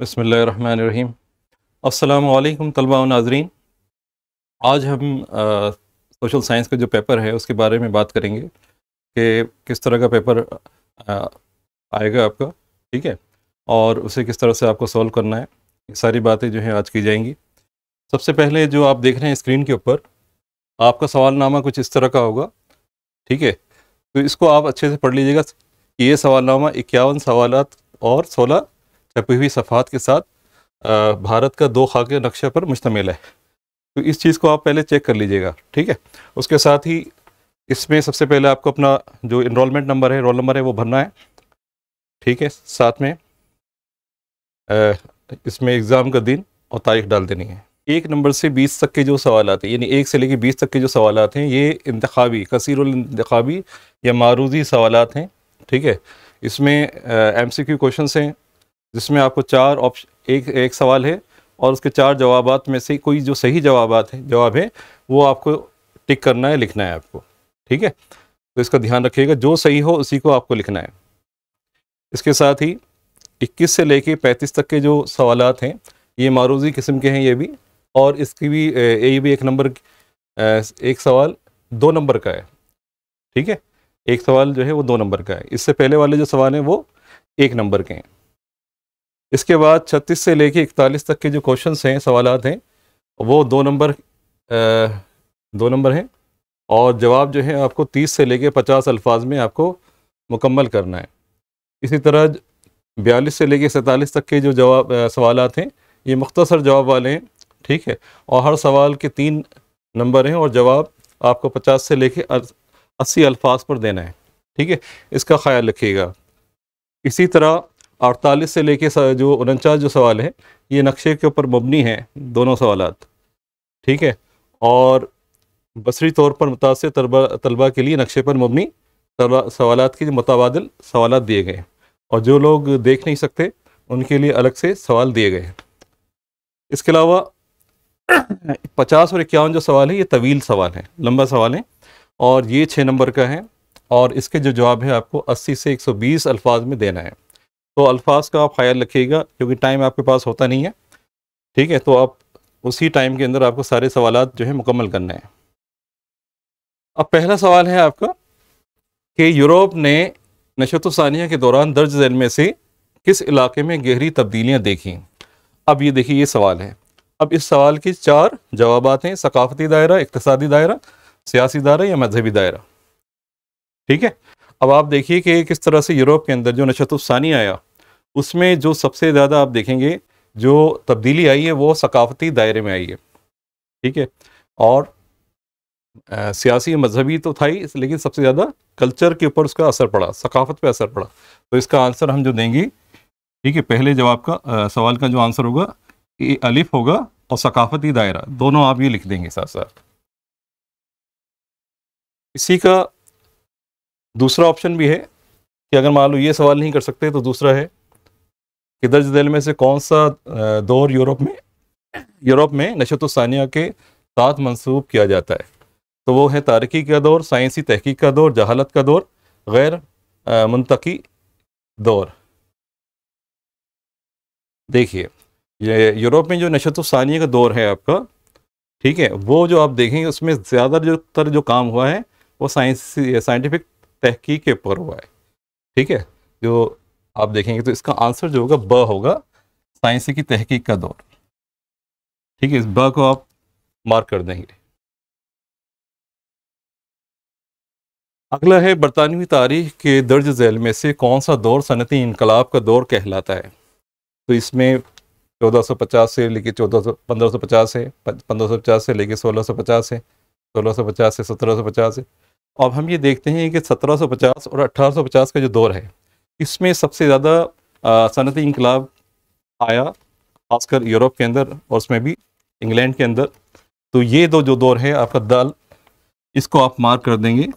बिस्मिल्लाहिर्रहमानिर्रहीम। अस्सलामु अलैकुम तलबा व नाज़रीन। आज हम सोशल साइंस का जो पेपर है उसके बारे में बात करेंगे कि किस तरह का पेपर अ, आएगा आपका, ठीक है, और उसे किस तरह से आपको सॉल्व करना है। ये सारी बातें जो हैं आज की जाएंगी। सबसे पहले जो आप देख रहे हैं स्क्रीन के ऊपर, आपका सवालनामा कुछ इस तरह का होगा, ठीक है। तो इसको आप अच्छे से पढ़ लीजिएगा कि ये सवालनामा 51 सवालात और 16 छपी हुई सफ़हात के साथ भारत का 2 खाके नक्शे पर मुश्तमिल है। तो इस चीज़ को आप पहले चेक कर लीजिएगा, ठीक है। उसके साथ ही इसमें सबसे पहले आपको अपना जो इनरोलमेंट नंबर है, रोल नंबर है, वो भरना है, ठीक है। साथ में इसमें एग्ज़ाम का दिन और तारीख डाल देनी है। 1 नंबर से 20 तक के जो सवालात हैं, यानी 1 से लेकर 20 तक के जो सवालात हैं, ये इंतखाबी, कसीरुल इंतखाबी या मारूज़ी सवालात हैं, ठीक है। इसमें MCQ क्वेश्चंस हैं, जिसमें आपको 4 ऑप्शन, एक सवाल है और उसके 4 जवाबात में से कोई जो सही जवाब है वो आपको टिक करना है, लिखना है आपको, ठीक है। तो इसका ध्यान रखिएगा, जो सही हो उसी को आपको लिखना है। इसके साथ ही 21 से लेके 35 तक के जो सवालात हैं, ये मारूज़ी किस्म के हैं ये भी, और इसकी भी ये भी 1 नंबर, एक सवाल 2 नंबर का है, ठीक है। एक सवाल जो है वो 2 नंबर का है। इससे पहले वाले जो सवाल हैं वो 1 नंबर के हैं। इसके बाद 36 से लेके 41 तक के जो क्वेश्चंस हैं, सवालात हैं, वो 2 नंबर हैं, और जवाब जो है आपको 30 से लेके 50 अल्फाज में आपको मुकम्मल करना है। इसी तरह 42 से लेके 47 तक के जो सवालात हैं, ये मुख्तसर जवाब वाले हैं, ठीक है, और हर सवाल के 3 नंबर हैं और जवाब आपको 50 से लेके 80 अल्फाज पर देना है, ठीक है। इसका ख्याल रखिएगा। इसी तरह 48 से लेके जो 49 जो सवाल है, ये नक्शे के ऊपर मबनी हैं दोनों सवालात, ठीक है, और बसरी तौर पर मुतासिर तलबा के लिए नक्शे पर मबनी सवालात की मुतबादिल सवालात दिए गए हैं, और जो लोग देख नहीं सकते उनके लिए अलग से सवाल दिए गए हैं। इसके अलावा 50 और 51 जो सवाल है, ये तवील सवाल हैं, लंबा सवाल है, और ये 6 नंबर का है, और इसके जो जवाब है आपको 80 से 120 अल्फाज में देना है। तो अल्फाज का आप ख्याल रखिएगा, क्योंकि टाइम आपके पास होता नहीं है, ठीक है। तो आप उसी टाइम के अंदर आपको सारे सवालात जो है मुकम्मल करना है। अब पहला सवाल है आपका कि यूरोप ने नशत सानिया के दौरान दर्ज झैल में से किस इलाके में गहरी तब्दीलियाँ देखीं। अब ये देखिए, ये सवाल है। अब इस सवाल के 4 जवाबात हैं: सकाफती दायरा, इक्तिसादी दायरा, सियासी दायरा या मजहबी दायरा, ठीक है। अब आप देखिए कि किस तरह से यूरोप के अंदर जो नशत सानिया आया, उसमें जो सबसे ज़्यादा आप देखेंगे जो तब्दीली आई है वो सकाफती दायरे में आई है, ठीक है। और सियासी मजहबी तो था ही, लेकिन सबसे ज़्यादा कल्चर के ऊपर उसका असर पड़ा, सकाफत पे असर पड़ा। तो इसका आंसर हम जो देंगे, ठीक है, पहले जवाब का सवाल का जो आंसर होगा ये अलिफ होगा, और सकाफती दायरा दोनों आप ये लिख देंगे साथ साथ। इसी का दूसरा ऑप्शन भी है कि अगर मान लो ये सवाल नहीं कर सकते तो दूसरा है कि दर्ज झैल में से कौन सा दौर यूरोप में नशत सानिया के साथ मंसूब किया जाता है। तो वो है तारीकी का दौर, साइंसी तहकीक का दौर, जहालत का दौर, गैर मुंतकी दौर। देखिए, ये यूरोप में जो नशत सानिया का दौर है आपका, ठीक है, वो जो आप देखेंगे उसमें ज़्यादातर जो काम हुआ है वो साइंटिफिक तहकीक के ऊपर हुआ है, ठीक है, जो आप देखेंगे। तो इसका आंसर जो होगा ब होगा, साइंसी की तहकीक का दौर, ठीक है। इस ब को आप मार्क कर देंगे। अगला है बरतानवी तारीख के दर्ज झैल में से कौन सा दौर सनती इनकलाब का दौर कहलाता है। तो इसमें 1450 से लेके 1550 है, 1550 से लेके 1650 है, 1650 से 1750 है। अब हम ये देखते हैं कि 1750 और 1850 का जो दौर है, इसमें सबसे ज़्यादा सनती इनकलाब आया, खासकर यूरोप के अंदर, और उसमें भी इंग्लैंड के अंदर। तो ये दो जो दौर है आपका दाल, इसको आप मार्क कर देंगे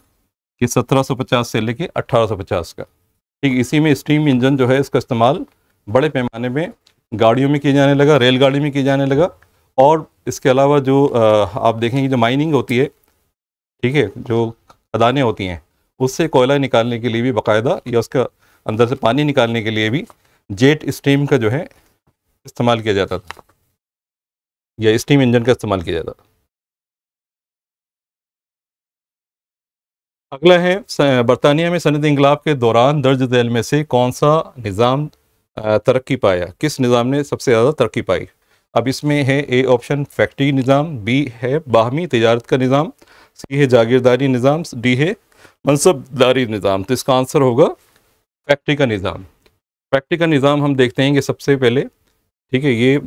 कि 1750 से लेके 1850 का, ठीक। इसी में स्टीम इंजन जो है इसका इस्तेमाल बड़े पैमाने में गाड़ियों में किया जाने लगा, रेलगाड़ी में किया जाने लगा, और इसके अलावा जो आप देखेंगे जो माइनिंग होती है, ठीक है, जो खदानें होती हैं, उससे कोयला निकालने के लिए भी बाकायदा, या उसका अंदर से पानी निकालने के लिए भी जेट स्टीम का जो है इस्तेमाल किया जाता था या स्टीम इंजन का इस्तेमाल किया जाता था। अगला है बरतानिया में सनत इंकलाब के दौरान दर्ज झैल में से कौन सा निज़ाम तरक्की पाया, किस निज़ाम ने सबसे ज़्यादा तरक्की पाई। अब इसमें है ए ऑप्शन फैक्ट्री निज़ाम, बी है बाहमी तजारत का निज़ाम, सी है जागीरदारी निज़ाम, डी है मनसबदारी निज़ाम। तो इसका आंसर होगा फैक्ट्री का निज़ाम। फैक्ट्री का निज़ाम हम देखते हैं कि सबसे पहले, ठीक है, ये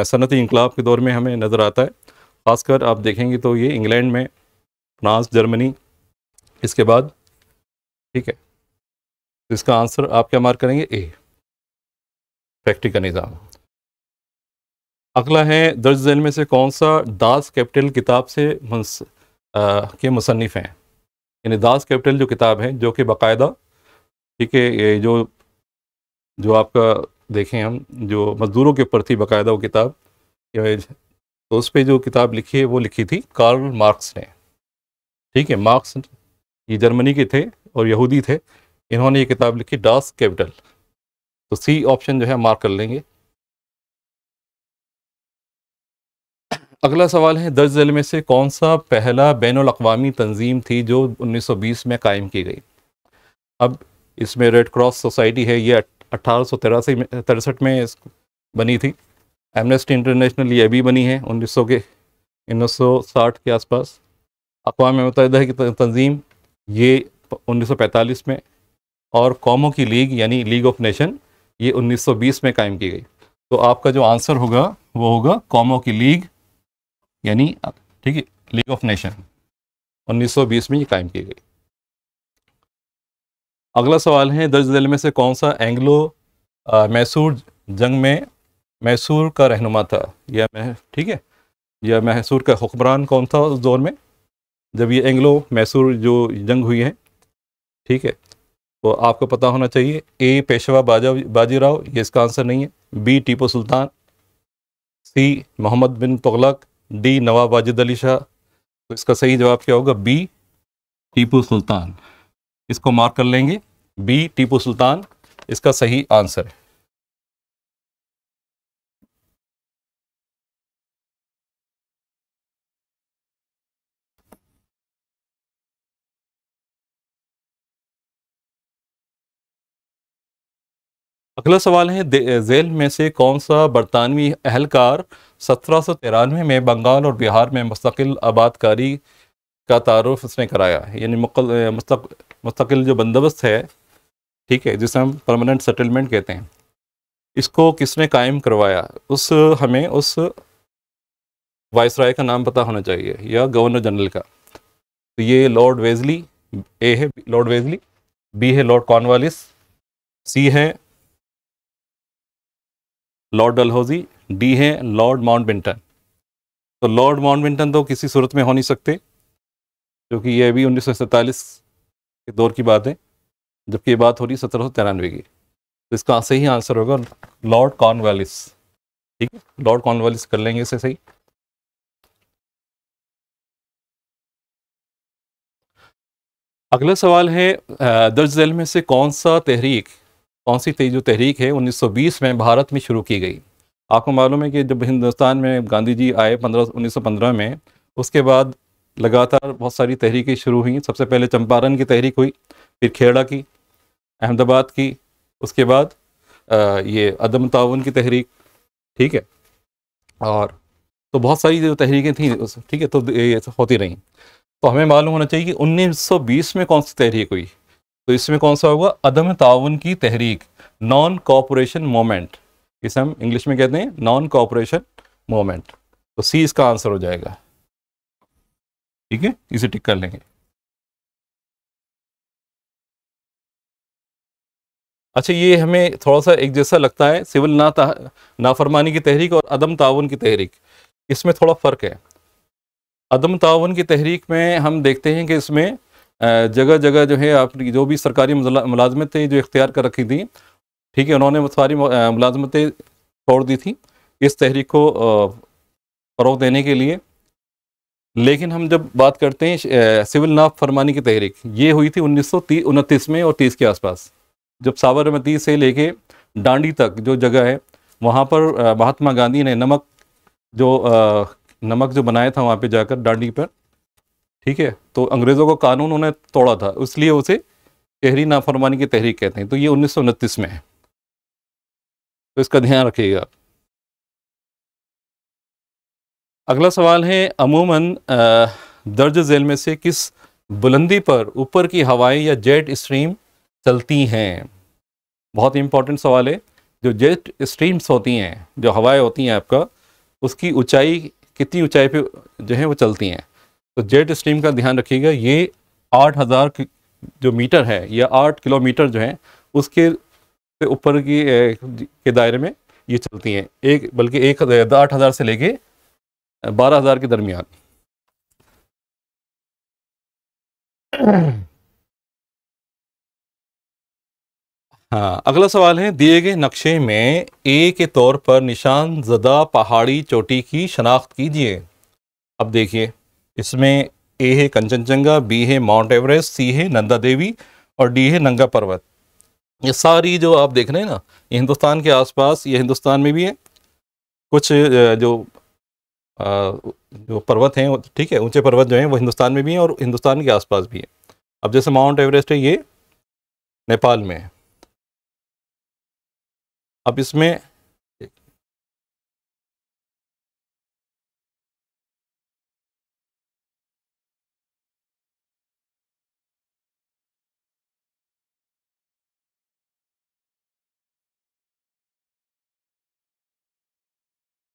सनती इंकलाब के दौर में हमें नज़र आता है। ख़ासकर आप देखेंगे तो ये इंग्लैंड में, फ्रांस, जर्मनी, इसके बाद, ठीक है। तो इसका आंसर आप क्या मार्क करेंगे, ए, फैक्ट्री का निज़ाम। अगला है दर्ज झैल में से कौन सा दास कैपिटल किताब से के मुसन्निफ हैं। यानी दास कैपिटल जो किताब है, जो कि बाकायदा, ठीक है, ये जो आपका देखें हम, जो मज़दूरों के ऊपर थी बाकायदा वो किताब, तो उस पर जो किताब लिखी है वो लिखी थी कार्ल मार्क्स ने। ठीक है, मार्क्स ये जर्मनी के थे और यहूदी थे, इन्होंने ये किताब लिखी दास कैपिटल। तो सी ऑप्शन जो है मार्क कर लेंगे। अगला सवाल है दर्ज झैल में से कौन सा पहला बैनुल अक़वामी तंजीम थी जो 1920 में कायम की गई। अब इसमें रेड क्रॉस सोसाइटी है, ये 1863 में बनी थी। एमनेस्टी इंटरनेशनल ये अभी बनी है 1960 के आसपास। अक़वाम मुत्तहिदा की तंजीम ये 1945 में, और कौमों की लीग यानी लीग ऑफ नेशन ये 1920 में कायम की गई। तो आपका जो आंसर होगा वो होगा कौमों की लीग, यानी, ठीक है, लीग ऑफ नेशन 1920 में ये कायम की गई। अगला सवाल है दर्ज झैल में से कौन सा एंग्लो मैसूर जंग में मैसूर का रहनुमा था, या ठीक है, या मैसूर का हुक्मरान कौन था उस दौर में जब ये एंग्लो मैसूर जो जंग हुई है। ठीक है, तो आपको पता होना चाहिए, ए पेशवा बाजीराव, ये इसका आंसर नहीं है, बी टीपू सुल्तान, सी मोहम्मद बिन तुगलक, डी नवाब वाजिद अली शाह। तो इसका सही जवाब क्या होगा, बी टीपू सुल्तान। इसको मार्क कर लेंगे, बी टीपू सुल्तान इसका सही आंसर है। अगला सवाल है झैल में से कौन सा बरतानवी अहलकार 1793 में बंगाल और बिहार में मुस्तकिल आबादकारी का तारुफ उसने कराया, यानी मुस्तकिल जो बंदोबस्त है, ठीक है, जिसे हम परमानेंट सेटलमेंट कहते हैं, इसको किसने कायम करवाया। हमें उस वाइसराय का नाम पता होना चाहिए या गवर्नर जनरल का। तो ये लॉर्ड वेजली, ए है लॉर्ड वेजली, बी है लॉर्ड कॉर्नवालिस, सी है लॉर्ड डलहौजी, डी है लॉर्ड माउंटबेटन। तो लॉर्ड माउंटबेटन तो किसी सूरत में हो नहीं सकते, क्योंकि ये अभी 1947 के दौर की बात है, जबकि ये बात हो रही 1793 की। तो इसका सही आंसर होगा लॉर्ड कॉर्नवालिस। ठीक है, लॉर्ड कॉर्नवालिस कर लेंगे इसे सही। अगला सवाल है दर्ज झैल में से कौन सी जो तहरीक है 1920 में भारत में शुरू की गई। आपको मालूम है कि जब हिंदुस्तान में गांधी जी आए 1915 में, उसके बाद लगातार बहुत सारी तहरीकें शुरू हुई। सबसे पहले चंपारण की तहरीक हुई, फिर खेड़ा की, अहमदाबाद की, उसके बाद ये अदम ताउन की तहरीक, ठीक है, और तो बहुत सारी जो तहरीकें थी, ठीक है, तो ये होती रहीं। तो हमें मालूम होना चाहिए कि 1920 में कौन सी तहरीक हुई। तो इसमें कौन सा होगा, अदम ताउन की तहरीक, नॉन कोऑपरेशन मूवमेंट, इसे हम इंग्लिश में कहते हैं नॉन कोऑपरेशन मूवमेंट। तो सी इसका आंसर हो जाएगा। ठीक है, इसे टिक कर लेंगे। अच्छा, ये हमें थोड़ा सा एक जैसा लगता है, सिविल नाफरमानी की तहरीक और अदम ताउन की तहरीक, इसमें थोड़ा फ़र्क है। अदम ताउन की तहरीक में हम देखते हैं कि इसमें जगह जगह जो है आपकी जो भी सरकारी मुलाजमतें जो इख्तियार कर रखी थी, ठीक है, उन्होंने वो सारी मुलाजमतें छोड़ दी थी इस तहरीक को फ़रोग़ देने के लिए। लेकिन हम जब बात करते हैं सिविल नाफरमानी की तहरीक, ये हुई थी 1929 में और 30 के आसपास, जब साबरमती से लेके डांडी तक जो जगह है वहाँ पर महात्मा गांधी ने नमक जो बनाया था वहाँ पे जाकर दांडी पर, ठीक है, तो अंग्रेज़ों का कानून उन्होंने तोड़ा था, इसलिए उसे तहरी नाफरमानी की तहरीक कहते हैं। तो ये 1929 में है, तो इसका ध्यान रखिएगा। अगला सवाल है, अमूमन दर्ज झेल में से किस बुलंदी पर ऊपर की हवाएं या जेट स्ट्रीम चलती हैं? बहुत इंपॉर्टेंट सवाल है। जो जेट स्ट्रीम्स होती हैं, जो हवाएं होती हैं आपका, उसकी ऊंचाई, कितनी ऊंचाई पे जो है वो चलती हैं? तो जेट स्ट्रीम का ध्यान रखिएगा, ये 8000 जो मीटर है या 8 किलोमीटर जो है उसके से ऊपर की के दायरे में ये चलती हैं। बल्कि 8,000 से लेके 12,000 के दरमियान। हाँ, अगला सवाल है, दिए गए नक्शे में ए के तौर पर निशान ज़दा पहाड़ी चोटी की शनाख्त कीजिए। अब देखिए, इसमें ए है कंचनजंगा, बी है माउंट एवरेस्ट, सी है नंदा देवी और डी है नंगा पर्वत। ये सारी जो आप देख रहे हैं ना, ये हिंदुस्तान के आसपास, ये हिंदुस्तान में भी है। कुछ जो पर्वत हैं, ठीक है, ऊंचे पर्वत जो हैं वो हिंदुस्तान में भी हैं और हिंदुस्तान के आसपास भी हैं। अब जैसे माउंट एवरेस्ट है, ये नेपाल में है। अब इसमें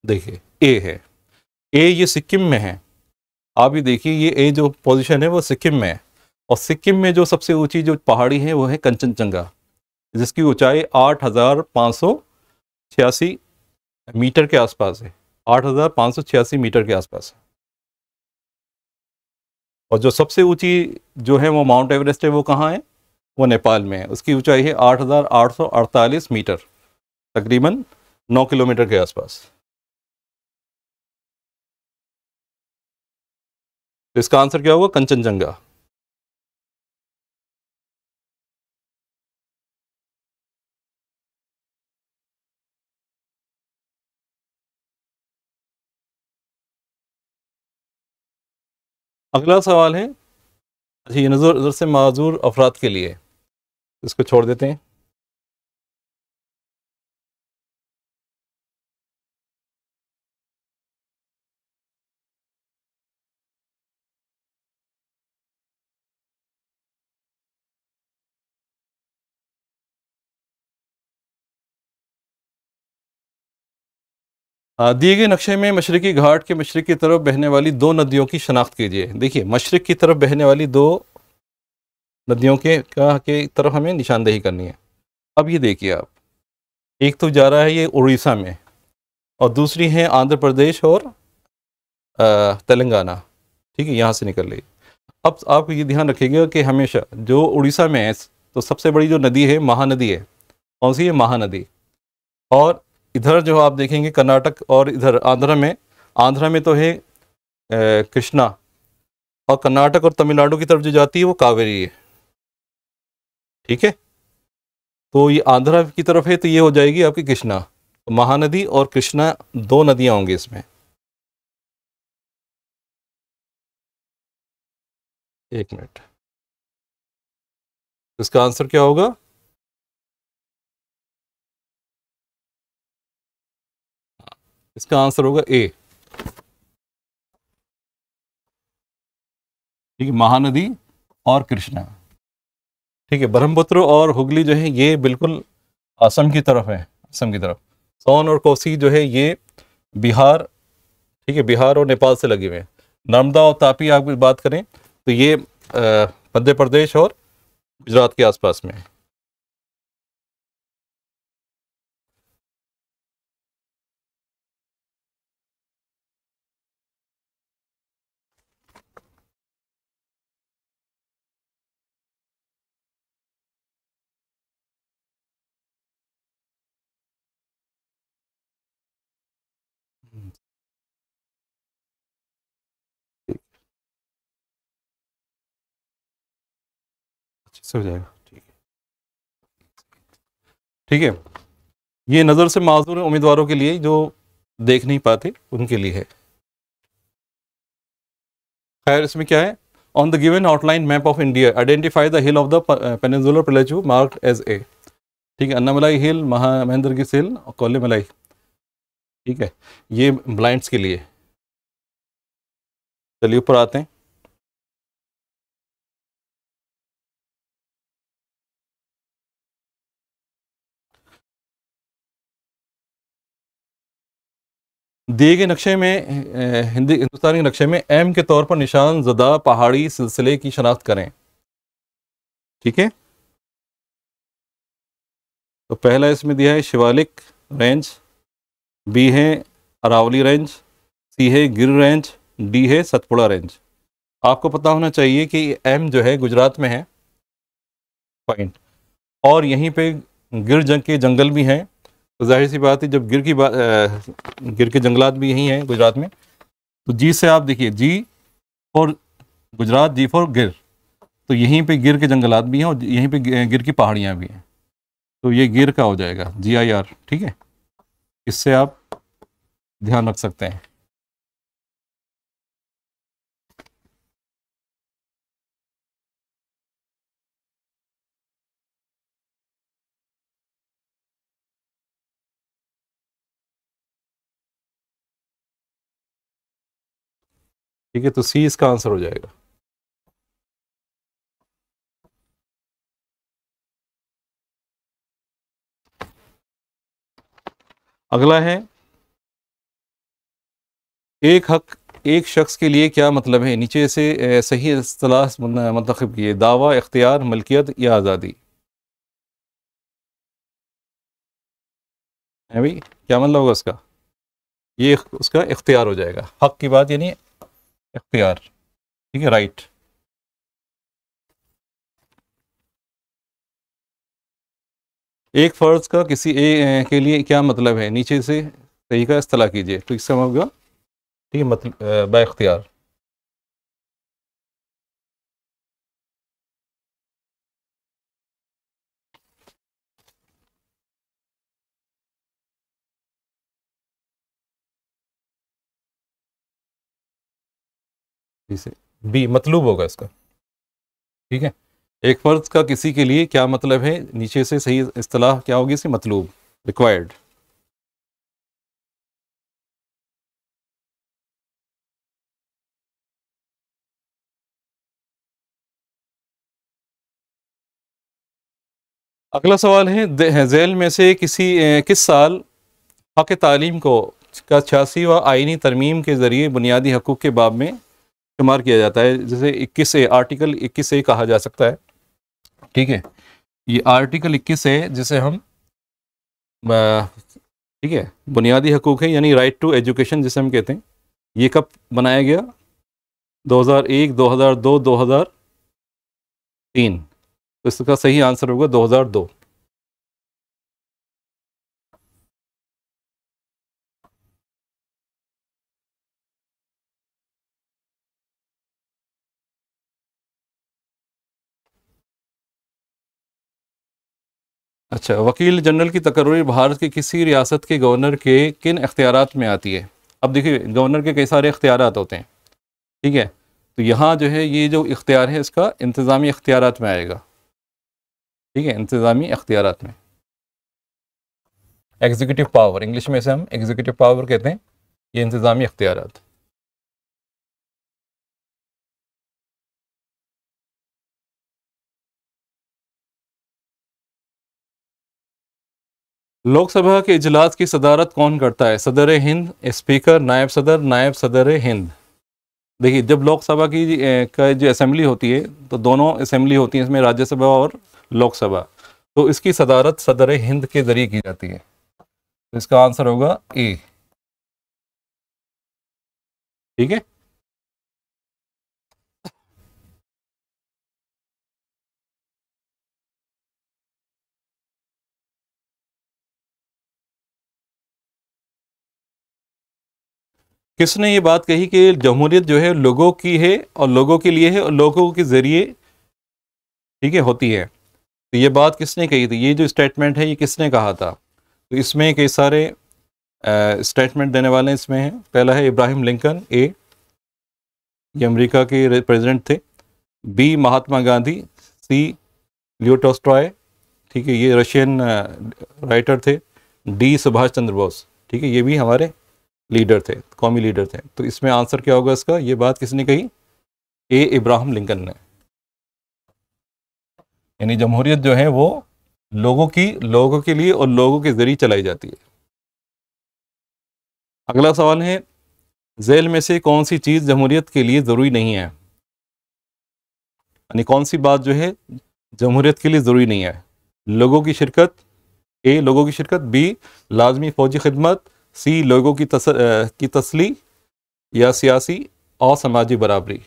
देखिए, ए है, ए ये सिक्किम में है। आप ये देखिए, ये ए जो पोजीशन है वो सिक्किम में है, और सिक्किम में जो सबसे ऊंची जो पहाड़ी है वो है कंचनजंगा, जिसकी ऊंचाई 8,586 मीटर के आसपास है। 8,586 मीटर के आसपास है। और जो सबसे ऊंची जो है वो माउंट एवरेस्ट है, वो कहाँ है? वो नेपाल में है। उसकी ऊंचाई है 8,848 मीटर, तकरीबन 9 किलोमीटर के आसपास। तो इसका आंसर क्या होगा? कंचनजंगा। अगला सवाल है, अच्छा, ये नज़र नज़र से माजूर अफराद के लिए, इसको छोड़ देते हैं। दिए गए नक्शे में मशरकी घाट के मशरक की तरफ बहने वाली दो नदियों की शनाख्त कीजिए। देखिए, मशरक की तरफ बहने वाली दो नदियों के तरफ हमें निशानदेही करनी है। अब ये देखिए आप, एक तो जा रहा है ये उड़ीसा में, और दूसरी है आंध्र प्रदेश और तेलंगाना, ठीक है, यहाँ से निकल रही है। अब आप ये ध्यान रखिएगा कि हमेशा जो उड़ीसा में है, तो सबसे बड़ी जो नदी है महानदी है। कौन सी है? महानदी। और इधर जो आप देखेंगे कर्नाटक और इधर आंध्रा में तो है कृष्णा, और कर्नाटक और तमिलनाडु की तरफ जो जाती है वो कावेरी है, ठीक है। तो ये आंध्रा की तरफ है, तो ये हो जाएगी आपकी कृष्णा। तो महानदी और कृष्णा, दो नदियां होंगी इसमें। एक मिनट, इसका आंसर क्या होगा? इसका आंसर होगा ए, ठीक है, महानदी और कृष्णा। ठीक है, ब्रह्मपुत्र और हुगली जो है ये बिल्कुल असम की तरफ है, असम की तरफ। सोन और कोसी जो है ये बिहार, ठीक है, बिहार और नेपाल से लगे हुए हैं। नर्मदा और तापी आप बात करें तो ये मध्य प्रदेश और गुजरात के आसपास में है। ठीक, अच्छे से हो जाएगा, ठीक है, ठीक है। ये नज़र से माजूर उम्मीदवारों के लिए जो देख नहीं पाते उनके लिए है। खैर इसमें क्या है, on the given outline map of India identify the hill of the peninsular plateau marked as A. ठीक है, अन्नामलाई हिल, महेंद्रगिरी हिल और कोल्लिमलाई। ठीक है, ये ब्लाइंड्स के लिए। चलिए ऊपर आते हैं। दिए गए नक्शे में हिंदुस्तानी नक्शे में एम के तौर पर निशान ज़दा पहाड़ी सिलसिले की शनाख्त करें। ठीक है, तो पहला इसमें दिया है शिवालिक रेंज, बी है अरावली रेंज, सी है गिर रेंज, डी है सतपुड़ा रेंज। आपको पता होना चाहिए कि एम जो है गुजरात में है, पॉइंट, और यहीं पे गिर जंग के जंगल भी हैं। तो जाहिर सी बात है जब गिर के जंगलात भी यहीं हैं गुजरात में, तो जी से आप देखिए, जी फॉर गुजरात, जी फॉर गिर, तो यहीं पे गिर के जंगलात भी हैं और यहीं पे गिर की पहाड़ियाँ भी हैं। तो ये गिर का हो जाएगा GIR। ठीक है, इससे आप ध्यान रख सकते हैं। ठीक है, तो सी इसका आंसर हो जाएगा। अगला है एक हक एक शख्स के लिए क्या मतलब है, नीचे से सही इस्तिलाह मुंतखब किए, दावा, इख्तियार, मलकियत या आज़ादी। है भाई, क्या मतलब होगा उसका? ये उसका इख्तियार हो जाएगा, हक की बात यानी इख्तियार। ठीक है, राइट। एक फ़र्ज का किसी के लिए क्या मतलब है, नीचे से सही का इस्तेलाह कीजिए। तो इसका मतलब होगा, ठीक है, मतलब बाइख्तियार। इसे बी मतलूब होगा इसका। ठीक है, एक फ़र्ज का किसी के लिए क्या मतलब है, नीचे से सही इस्तेलाह क्या होगी इसकी, मतलूब, रिक्वायर्ड। अगला सवाल है झैल में से किस साल हक तालीम को का 86वां आइनी तरमीम के ज़रिए बुनियादी हकूक़ के बाब में शुमार किया जाता है, जिसे 21A, आर्टिकल 21A कहा जा सकता है। ठीक है, ये आर्टिकल 21 है जिसे हम ठीक है बुनियादी हकूक़ है यानी राइट टू एजुकेशन जिसे हम कहते हैं। ये कब बनाया गया? 2001, 2002, 2003। तो इसका सही आंसर होगा 2002। अच्छा, वकील जनरल की तकर्री भारत की किसी रियासत के गवर्नर के किन इख्तियारात में आती है? अब देखिए, गवर्नर के कई सारे इख्तियारात होते हैं। ठीक है, तो यहाँ जो है ये जो इख्तियार है इसका इंतज़ामी इख्तियारात में आएगा। ठीक है, इंतज़ामी इख्तियारात में। एग्जीक्यूटिव पावर, इंग्लिश में से हम एग्जीक्यूटिव पावर कहते हैं, ये इंतज़ामी इख्तियारात। लोकसभा के इजलास की सदारत कौन करता है? सदर हिंद, स्पीकर, नायब सदर हिंद। देखिए, जब लोकसभा की का जो असेंबली होती है तो दोनों असेंबली होती हैं इसमें, राज्यसभा और लोकसभा, तो इसकी सदारत सदर हिंद के ज़रिए की जाती है। तो इसका आंसर होगा ए। ठीक है, किसने ये बात कही कि जमहूरियत जो है लोगों की है और लोगों के लिए है और लोगों के ज़रिए, ठीक है, होती है? तो ये बात किसने कही थी? ये जो स्टेटमेंट है ये किसने कहा था? तो इसमें कई सारे स्टेटमेंट देने वाले इसमें हैं। पहला है इब्राहिम लिंकन, ए, ये अमेरिका के प्रेसिडेंट थे। बी महात्मा गांधी, सी लियो टॉल्स्टॉय, ठीक है, ये रशियन राइटर थे। डी सुभाष चंद्र बोस, ठीक है, ये भी हमारे लीडर थे, कौमी लीडर थे। तो इसमें आंसर क्या होगा इसका, ये बात किसने कही, ए इब्राहिम लिंकन ने। यानी जमहूरियत जो है वो लोगों के लिए और लोगों के जरिए चलाई जाती है। अगला सवाल है, झेल में से कौन सी चीज़ जमहूरियत के लिए ज़रूरी नहीं है, यानी कौन सी बात जो है जमहूरियत के लिए ज़रूरी नहीं है। लोगों की शिरकत, ए लोगों की शिरकत, बी लाजमी फ़ौजी खिदमत, सी लोगों की तसली, या सियासी और समाजी बराबरी।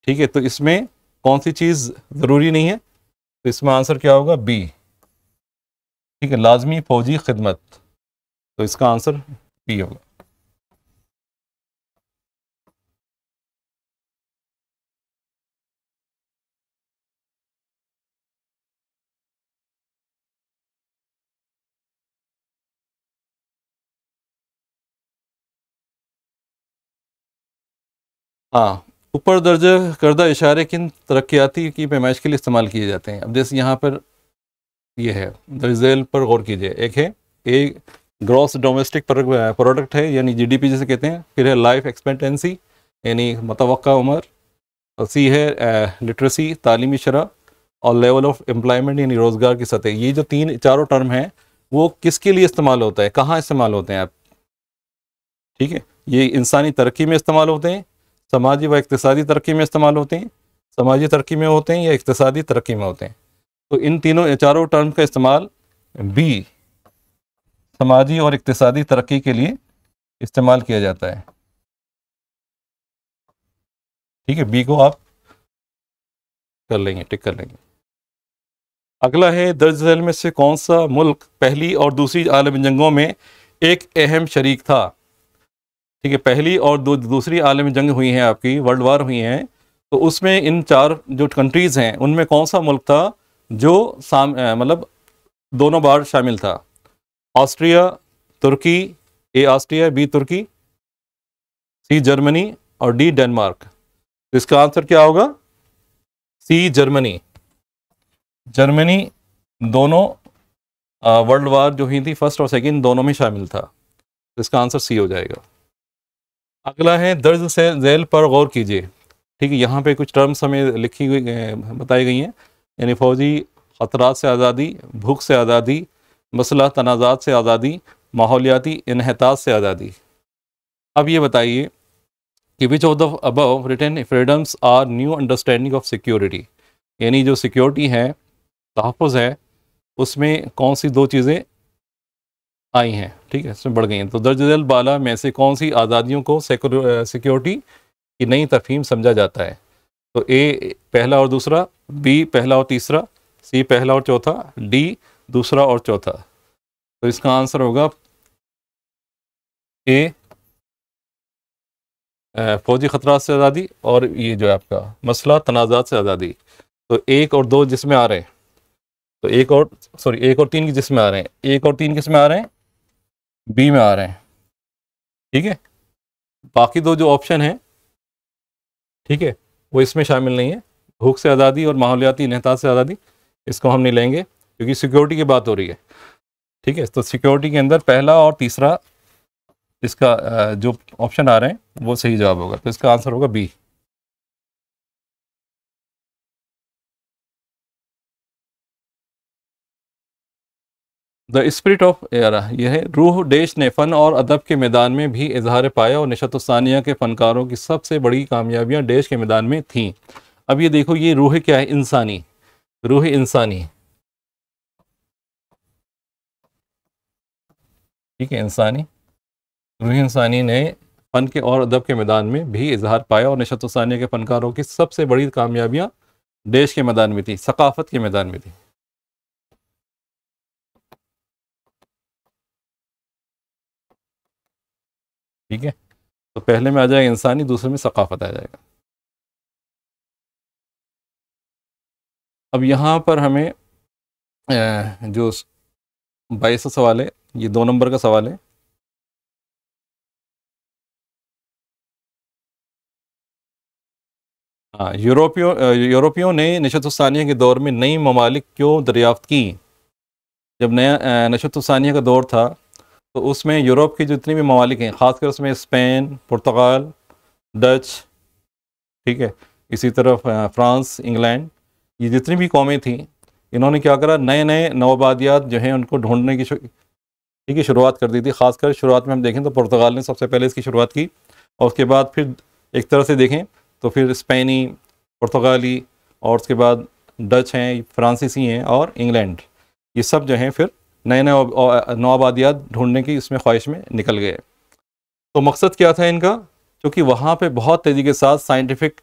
ठीक है, तो इसमें कौन सी चीज़ ज़रूरी नहीं है, तो इसमें आंसर क्या होगा, बी, ठीक है, लाजमी फ़ौजी खिदमत। तो इसका आंसर बी होगा। हाँ, ऊपर दर्ज करदा इशारे किन तरक्याती की पैमाइश के लिए इस्तेमाल किए जाते हैं। अब जैसे यहाँ पर ये है, दर्जेल पर गौर कीजिए। एक है, ए ग्रॉस डोमेस्टिक प्रोडक्ट है, यानी जीडीपी जिसे कहते हैं। फिर है लाइफ एक्सपेक्टेंसी, यानी मुतवक्का उम्र। और सी है लिटरेसी, तालीमी शरह। और लेवल ऑफ एम्प्लॉयमेंट, यानी रोज़गार की सतह। ये जो चारों टर्म हैं वो किसके लिए इस्तेमाल होता है, कहाँ इस्तेमाल होते हैं आप, ठीक है, ये इंसानी तरक्की में इस्तेमाल होते हैं, समाजी व इक़्तिसादी तरक्की में इस्तेमाल होते हैं, समाजी तरक्की में होते हैं, या इक़्तिसादी तरक्की में होते हैं। तो इन चारों टर्म का इस्तेमाल बी, समाजी और इक़्तिसादी तरक्की के लिए इस्तेमाल किया जाता है। ठीक है, बी को आप कर लेंगे, टिक कर लेंगे। अगला है, दर्ज झेल में से कौन सा मुल्क पहली और दूसरी आलमी जंगों में एक अहम शरीक था। ठीक है, पहली और दूसरी आलमी जंग हुई हैं, आपकी वर्ल्ड वार हुई हैं, तो उसमें इन चार जो कंट्रीज़ हैं उनमें कौन सा मुल्क था जो मतलब दोनों बार शामिल था। ऑस्ट्रिया, तुर्की, ए ऑस्ट्रिया, बी तुर्की, सी जर्मनी और डी डेनमार्क। तो इसका आंसर क्या होगा, सी जर्मनी। जर्मनी दोनों वर्ल्ड वार जो हुई थी, फर्स्ट और सेकंड, दोनों में शामिल था। तो इसका आंसर सी हो जाएगा। अगला है, दर्ज से झेल पर गौर कीजिए। ठीक है, यहाँ पे कुछ टर्म्स हमें लिखी हुई बताई गई हैं, यानी फ़ौजी ख़तरात से आज़ादी, भूख से आज़ादी, मसला तनाज़ात से आज़ादी, माहौलियाती इन्हताज से आज़ादी। अब ये बताइए कि which of the above written freedoms are new understanding of security, यानी जो सिक्योरिटी है, तहफ़्फ़ुज़ है, उसमें कौन सी दो चीज़ें आई हैं, ठीक है, इसमें बढ़ गई हैं। तो दर्ज झेल बाला में से कौन सी आज़ादियों को सिक्योरिटी की नई तफ़हीम समझा जाता है। तो ए पहला और दूसरा, बी पहला और तीसरा, सी पहला और चौथा, डी दूसरा और चौथा। तो इसका आंसर होगा ए फ़ौजी ख़तरात से आज़ादी, और ये जो है आपका मसला तनाज़ात से आज़ादी। तो एक और दो जिसमें आ रहे हैं, तो एक और तीन जिसमें आ रहे हैं, एक और तीन किस में आ रहे हैं, बी में आ रहे हैं। ठीक है, बाकी दो जो ऑप्शन हैं, ठीक है, वो इसमें शामिल नहीं है। भूख से आज़ादी और माहौलियाती इन्हताज से आज़ादी, इसको हम नहीं लेंगे क्योंकि सिक्योरिटी की बात हो रही है। ठीक है, तो सिक्योरिटी के अंदर पहला और तीसरा इसका जो ऑप्शन आ रहे हैं वो सही जवाब होगा। तो इसका आंसर होगा B. The spirit of era, यह है, रूह देश ने फ़न और अदब के मैदान में भी इजहार पाया और नशत-ओ-सानिया के फ़नकारों की सबसे बड़ी कामयाबियाँ देश के मैदान में थीं। अब ये देखो, ये रूह क्या है, इंसानी, रूह इंसानी। ठीक है, इंसानी, रूह इंसानी ने फ़न के और अदब के मैदान में भी इजहार पाया और नशत-ओ-सानिया के फ़नकारों की सबसे बड़ी कामयाबियाँ देश के मैदान में थी, सकाफ़त के मैदान में थी। ठीक है, तो पहले में आ जाएगा इंसानी, दूसरे में सकाफ़त आ जाएगा। अब यहाँ पर हमें जो 22 सवाल है, ये 2 नंबर का सवाल है। हाँ, यूरोपियों ने नशत सानिया के दौर में नई ममालिक क्यों दरियाफ्त की? जब नया नशत सानिया का दौर था तो उसमें यूरोप की जितनी भी ममालिक हैं, ख़ासकर उसमें स्पेन, पुर्तगाल, डच, ठीक है, इसी तरह फ्रांस, इंग्लैंड, ये जितनी भी कौमें थीं, इन्होंने क्या करा, नए नए नवाबादियात जो हैं उनको ढूंढने की ठीक है शुरुआत कर दी थी। ख़ासकर शुरुआत में हम देखें तो पुर्तगाल ने सबसे पहले इसकी शुरुआत की, और उसके बाद फिर एक तरह से देखें तो फिर स्पेनी, पुर्तगाली, और उसके बाद डच हैं, फ्रांसीसी हैं, और इंग्लैंड, ये सब जो हैं फिर नए नए नवाबादियात ढूंढने की इसमें ख्वाहिश में निकल गए। तो मकसद क्या था इनका? क्योंकि वहाँ पे बहुत तेज़ी के साथ साइंटिफिक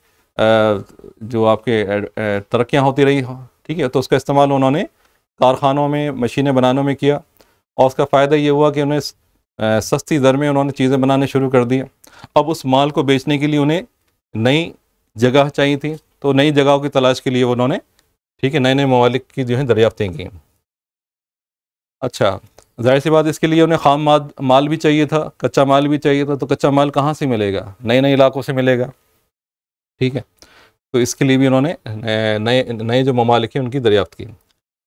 जो आपके तरक्कियाँ होती रही, ठीक है, तो उसका इस्तेमाल उन्होंने कारखानों में मशीनें बनाने में किया, और उसका फ़ायदा ये हुआ कि उन्हें सस्ती दर में उन्होंने चीज़ें बनाने शुरू कर दी। अब उस माल को बेचने के लिए उन्हें नई जगह चाहिए थी, तो नई जगहों की तलाश के लिए उन्होंने, ठीक है, नए नए ममालिक की जो है दरियाफ्तें की। अच्छा, जाहिर सी बात, इसके लिए उन्हें खाम माल भी चाहिए था, कच्चा माल भी चाहिए था, तो कच्चा माल कहाँ से मिलेगा? नए नए इलाकों से मिलेगा, ठीक है, तो इसके लिए भी उन्होंने नए नए जो ममालिक हैं उनकी दरियाफ्त की।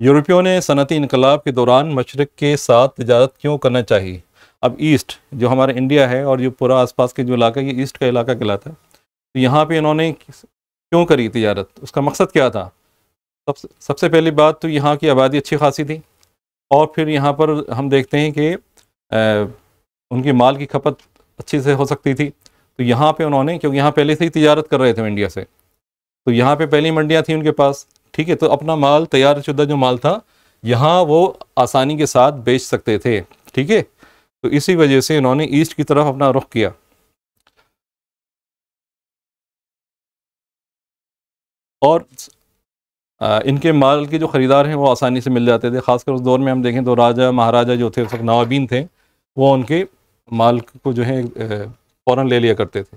यूरोपियों ने सनती इनकलाब के दौरान मशरक़ के साथ तिजारत क्यों करना चाहिए? अब ईस्ट जो हमारा इंडिया है और जो पूरा आसपास के जो इलाका, ये ईस्ट का इलाका कहलाता है, तो यहाँ पे इन्होंने क्यों करी तिजारत? उसका मकसद क्या था? सबसे पहली बात तो यहाँ की आबादी अच्छी खासी थी, और फिर यहाँ पर हम देखते हैं कि उनकी माल की खपत अच्छी से हो सकती थी, तो यहाँ पे उन्होंने, क्योंकि यहाँ पहले से ही तिजारत कर रहे थे इंडिया से, तो यहाँ पे पहली मंडियाँ थी उनके पास, ठीक है, तो अपना माल, तैयार शुदा जो माल था, यहाँ वो आसानी के साथ बेच सकते थे, ठीक है, तो इसी वजह से इन्होंने ईस्ट की तरफ अपना रुख किया। और इनके माल के जो ख़रीदार हैं वो आसानी से मिल जाते थे, ख़ासकर उस दौर में हम देखें तो राजा महाराजा जो थे, उस वक्त नवाबीन थे, वो उनके माल को जो है फ़ौरन ले लिया करते थे।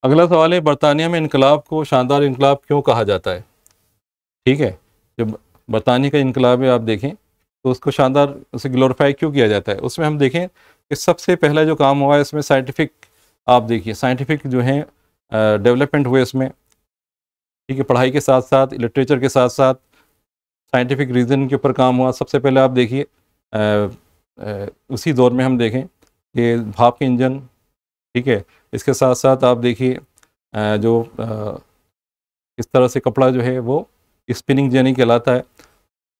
अगला सवाल है, बरतानिया में इनकलाब को शानदार इनकलाब क्यों कहा जाता है? ठीक है, जब बरतानिया का इनकलाब है आप देखें तो उसको शानदार, उसे ग्लोरीफाई क्यों किया जाता है? उसमें हम देखें कि सबसे पहला जो काम हुआ है इसमें साइंटिफिक, आप देखिए साइंटिफिक जो है डेवलपमेंट हुए इसमें, ठीक है, पढ़ाई के साथ साथ, लिटरेचर के साथ साथ साइंटिफिक रीज़न के ऊपर काम हुआ। सबसे पहले आप देखिए उसी दौर में हम देखें कि भाप के इंजन, ठीक है, इसके साथ साथ आप देखिए जो इस तरह से कपड़ा जो है वो स्पिनिंग जेनी कहलाता है,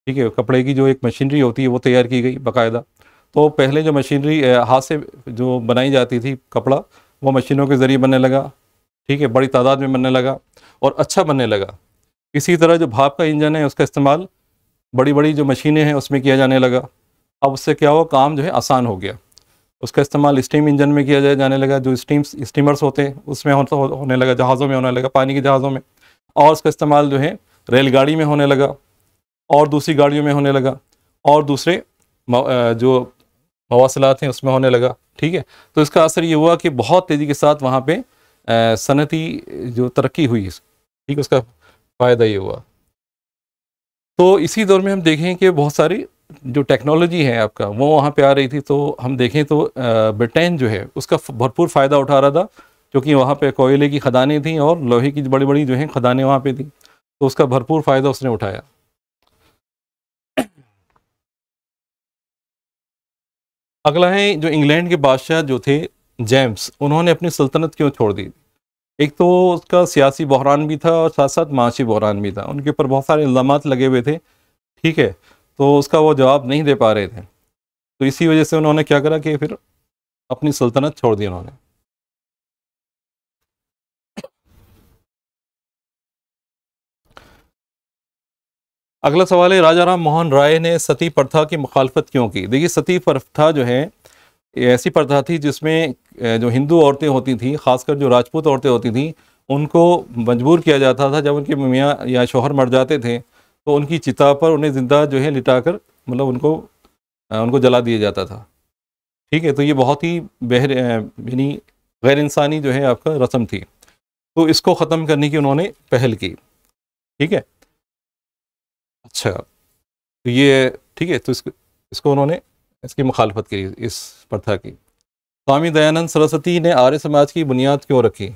ठीक है, कपड़े की जो एक मशीनरी होती है वो तैयार की गई बाकायदा। तो पहले जो मशीनरी हाथ से जो बनाई जाती थी कपड़ा, वो मशीनों के ज़रिए बनने लगा, ठीक है, बड़ी तादाद में बनने लगा और अच्छा बनने लगा। इसी तरह जो भाप का इंजन है उसका इस्तेमाल बड़ी बड़ी जो मशीनें हैं उसमें किया जाने लगा। अब उससे क्या हुआ, काम जो है आसान हो गया। उसका इस्तेमाल स्टीम इंजन में किया जाने लगा, जो स्टीमर्स होते हैं उसमें होने लगा, जहाज़ों में होने लगा, पानी के जहाज़ों में, और उसका इस्तेमाल जो है रेलगाड़ी में होने लगा, और दूसरी गाड़ियों में होने लगा, और दूसरे जो मवासलात हैं उसमें होने लगा, ठीक है। तो इसका असर ये हुआ कि बहुत तेज़ी के साथ वहाँ पे सनती जो तरक्की हुई, ठीक है, उसका फ़ायदा ये हुआ। तो इसी दौर में हम देखें कि बहुत सारी जो टेक्नोलॉजी है आपका वो वहाँ पे आ रही थी। तो हम देखें तो ब्रिटेन जो है उसका भरपूर फ़ायदा उठा रहा था, क्योंकि वहाँ पे कोयले की खदानें थी और लोहे की बड़ी बड़ी जो हैं खदानें वहाँ पे थी, तो उसका भरपूर फ़ायदा उसने उठाया। अगला है, जो इंग्लैंड के बादशाह जो थे जेम्स, उन्होंने अपनी सल्तनत क्यों छोड़ दी? एक तो उसका सियासी बहरान भी था और साथ साथ माशी बहरान भी था, उनके ऊपर बहुत सारे इल्ज़ामात लगे हुए थे, ठीक है, तो उसका वो जवाब नहीं दे पा रहे थे, तो इसी वजह से उन्होंने क्या करा कि फिर अपनी सल्तनत छोड़ दी उन्होंने। अगला सवाल है, राजा राम मोहन राय ने सती प्रथा की मुखालफत क्यों की? देखिए, सती प्रथा जो है ये ऐसी प्रथा थी जिसमें जो हिंदू औरतें होती थी, ख़ासकर जो राजपूत औरतें होती थीं, उनको मजबूर किया जाता था, जब उनके मियाँ या शौहर मर जाते थे तो उनकी चिता पर उन्हें ज़िंदा जो है लिटाकर, मतलब उनको उनको जला दिया जाता था, ठीक है। तो ये बहुत ही यानी गैर इंसानी जो है आपका रस्म थी, तो इसको ख़त्म करने की उन्होंने पहल की, ठीक है। अच्छा, तो ये ठीक है, तो इसको उन्होंने इसकी मुखालफत की, इस प्रथा की। स्वामी दयानंद सरस्वती ने आर्य समाज की बुनियाद क्यों रखी?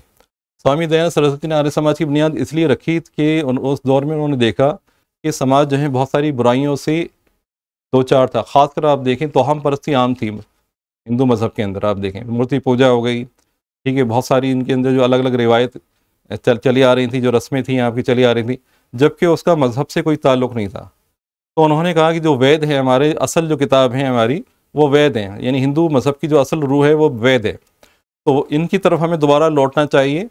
स्वामी दयानंद सरस्वती ने आर्य समाज की बुनियाद इसलिए रखी कि उस दौर में उन्होंने देखा कि समाज जो है बहुत सारी बुराइयों से दो चार था। ख़ासकर आप देखें तो हम परस्ती आम थी हिंदू मज़हब के अंदर। आप देखें मूर्ति पूजा हो गई, ठीक है, बहुत सारी इनके अंदर जो अलग अलग रिवायत चली आ रही थी, जो रस्में थी यहाँ की चली आ रही थी, जबकि उसका मज़हब से कोई ताल्लुक़ नहीं था। तो उन्होंने कहा कि जो वेद है हमारे, असल जो किताब है हमारी वो वेद हैं, यानी हिंदू मज़हब की जो असल रूह है वो वेद है। तो इनकी तरफ हमें दोबारा लौटना चाहिए,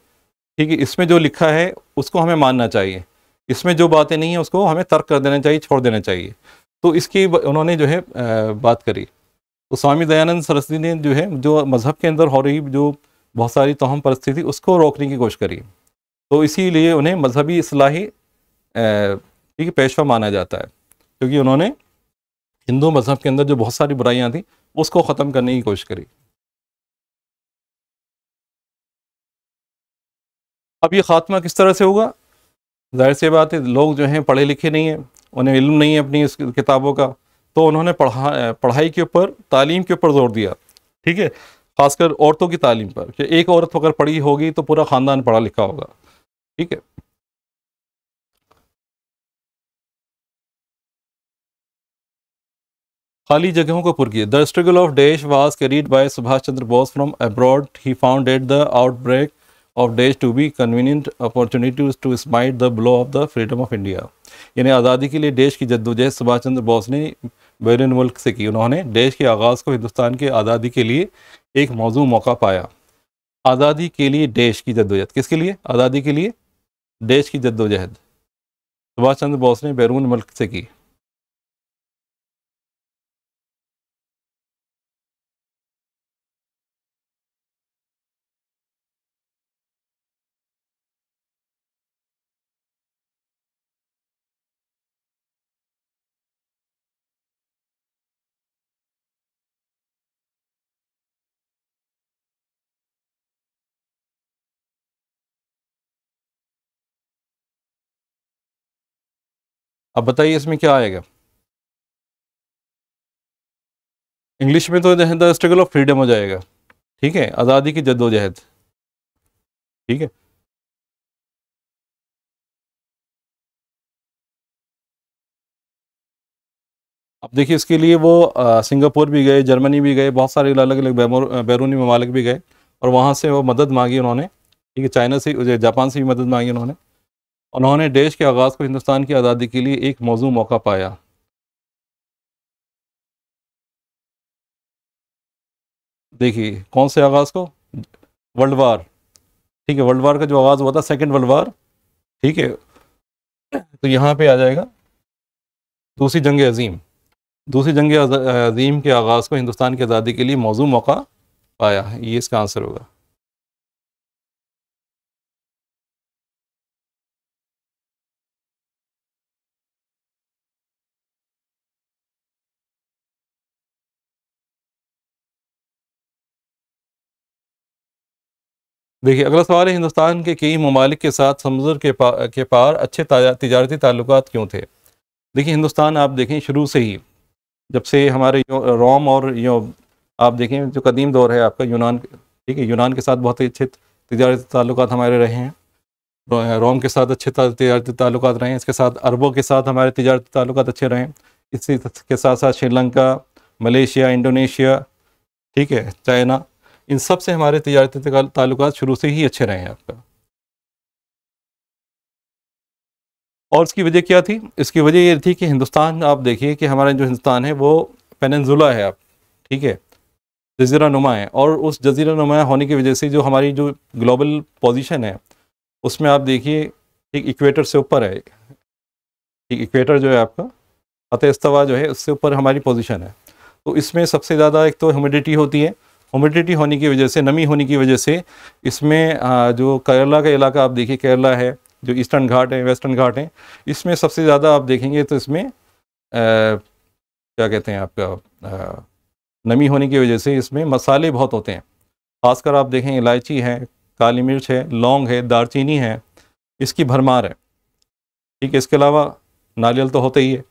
ठीक है। इसमें जो लिखा है उसको हमें मानना चाहिए, इसमें जो बातें नहीं हैं उसको हमें तर्क कर देना चाहिए, छोड़ देना चाहिए। तो इसकी उन्होंने जो है बात करी। तो स्वामी दयानंद सरस्वती ने जो है जो मज़हब के अंदर हो रही जो बहुत सारी तोहम परिस्थिति उसको रोकने की कोशिश करी। तो इसीलिए उन्हें मजहबी इस्लाही ठीक है पेशवा माना जाता है, क्योंकि उन्होंने हिंदू मज़हब के अंदर जो बहुत सारी बुराइयां थी उसको ख़त्म करने की कोशिश करी। अब ये ख़ात्मा किस तरह से होगा? जाहिर सी बात है, लोग जो हैं पढ़े लिखे नहीं हैं, उन्हें इल्म नहीं है अपनी इस किताबों का, तो उन्होंने पढ़ाई के ऊपर, तालीम के ऊपर ज़ोर दिया, ठीक है। ख़ासकर औरतों की तालीम पर, कि एक औरत अगर पढ़ी होगी तो पूरा ख़ानदान पढ़ा लिखा होगा, ठीक है। खाली जगहों को पुर किया। द स्ट्रगल ऑफ देश was carried by Subhas Chandra Bose from abroad. He found at the outbreak of देश to be convenient opportunities to smite the blow of the freedom of India. यानी आज़ादी के लिए देश की जद्दोजहद सुभाष चंद्र बोस ने बैरून मुल्क से की। उन्होंने देश के आगाज़ को हिंदुस्तान के आज़ादी के लिए एक मौजू मौका पाया। आज़ादी के लिए देश की जद्दोजहद, किसके लिए? आज़ादी के लिए देश की जद्दोजहद सुभाष चंद्र बोस ने बैरून मुल्क से की। अब बताइए इसमें क्या आएगा? इंग्लिश में तो द स्ट्रगल ऑफ फ्रीडम हो जाएगा, ठीक है, आज़ादी की जद्दोजहद, ठीक है। अब देखिए इसके लिए वो सिंगापुर भी गए, जर्मनी भी गए, बहुत सारे अलग अलग बैरूनी ममालिक भी गए और वहाँ से वो मदद मांगी उन्होंने, ठीक है। चाइना से, जापान से भी मदद मांगी उन्होंने। उन्होंने देश के आगाज़ को हिंदुस्तान की आज़ादी के लिए एक मौजू मौका पाया। देखिए कौन से आगाज़ को? वर्ल्ड वार, ठीक है। वर्ल्ड वार का जो आगाज़ हुआ था, सेकेंड वर्ल्ड वार, ठीक है। तो यहाँ पे आ जाएगा दूसरी जंग अज़ीम। दूसरी जंग अज़ीम के आगाज़ को हिंदुस्तान की आज़ादी के लिए मौजू मौका पाया, ये इसका आंसर होगा। देखिए अगला सवाल है, हिंदुस्तान के कई ममालिक के साथ समुद्र के पार अच्छे तिजारती ताल्लुकात क्यों थे? देखिए हिंदुस्तान आप देखें शुरू से ही, जब से हमारे रोम और आप देखें जो कदीम दौर है आपका यूनान, ठीक है, यूनान के साथ बहुत ही अच्छे तिजारती ताल्लुकात हमारे रहे हैं। रोम के साथ अच्छे तिजारती ताल्लुकात रहे हैं, इसके साथ अरबों के साथ हमारे तिजारती ताल्लुकात अच्छे रहे हैं। इसी के साथ साथ श्रीलंका, मलेशिया, इंडोनेशिया, ठीक है, चाइना, इन सब से हमारे तिजारती ताल्लुकात शुरू से ही अच्छे रहे हैं आपका। और इसकी वजह क्या थी? इसकी वजह ये थी कि हिंदुस्तान, आप देखिए कि हमारा जो हिंदुस्तान है वो पेनिनसुला है आप, ठीक है, जज़ीरा नुमा है। और उस जज़ीरा नुमा होने की वजह से जो हमारी जो ग्लोबल पोजीशन है उसमें आप देखिए ठीक इक्वेटर से ऊपर है, ठीक इक्वेटर जो है आपका ख़त इस्तवा जो है उससे ऊपर हमारी पोजीशन है। तो इसमें सबसे ज़्यादा एक तो ह्यूमिडिटी होती है, ह्यूमिडिटी होने की वजह से, नमी होने की वजह से इसमें जो केरला का इलाका आप देखिए, केरला है, जो ईस्टर्न घाट है, वेस्टर्न घाट है, इसमें सबसे ज़्यादा आप देखेंगे तो इसमें क्या कहते हैं आपका नमी होने की वजह से इसमें मसाले बहुत होते हैं। ख़ासकर आप देखें इलायची है, काली मिर्च है, लौंग है, दालचीनी है, इसकी भरमार है, ठीक है। इसके अलावा नारियल तो होता ही है।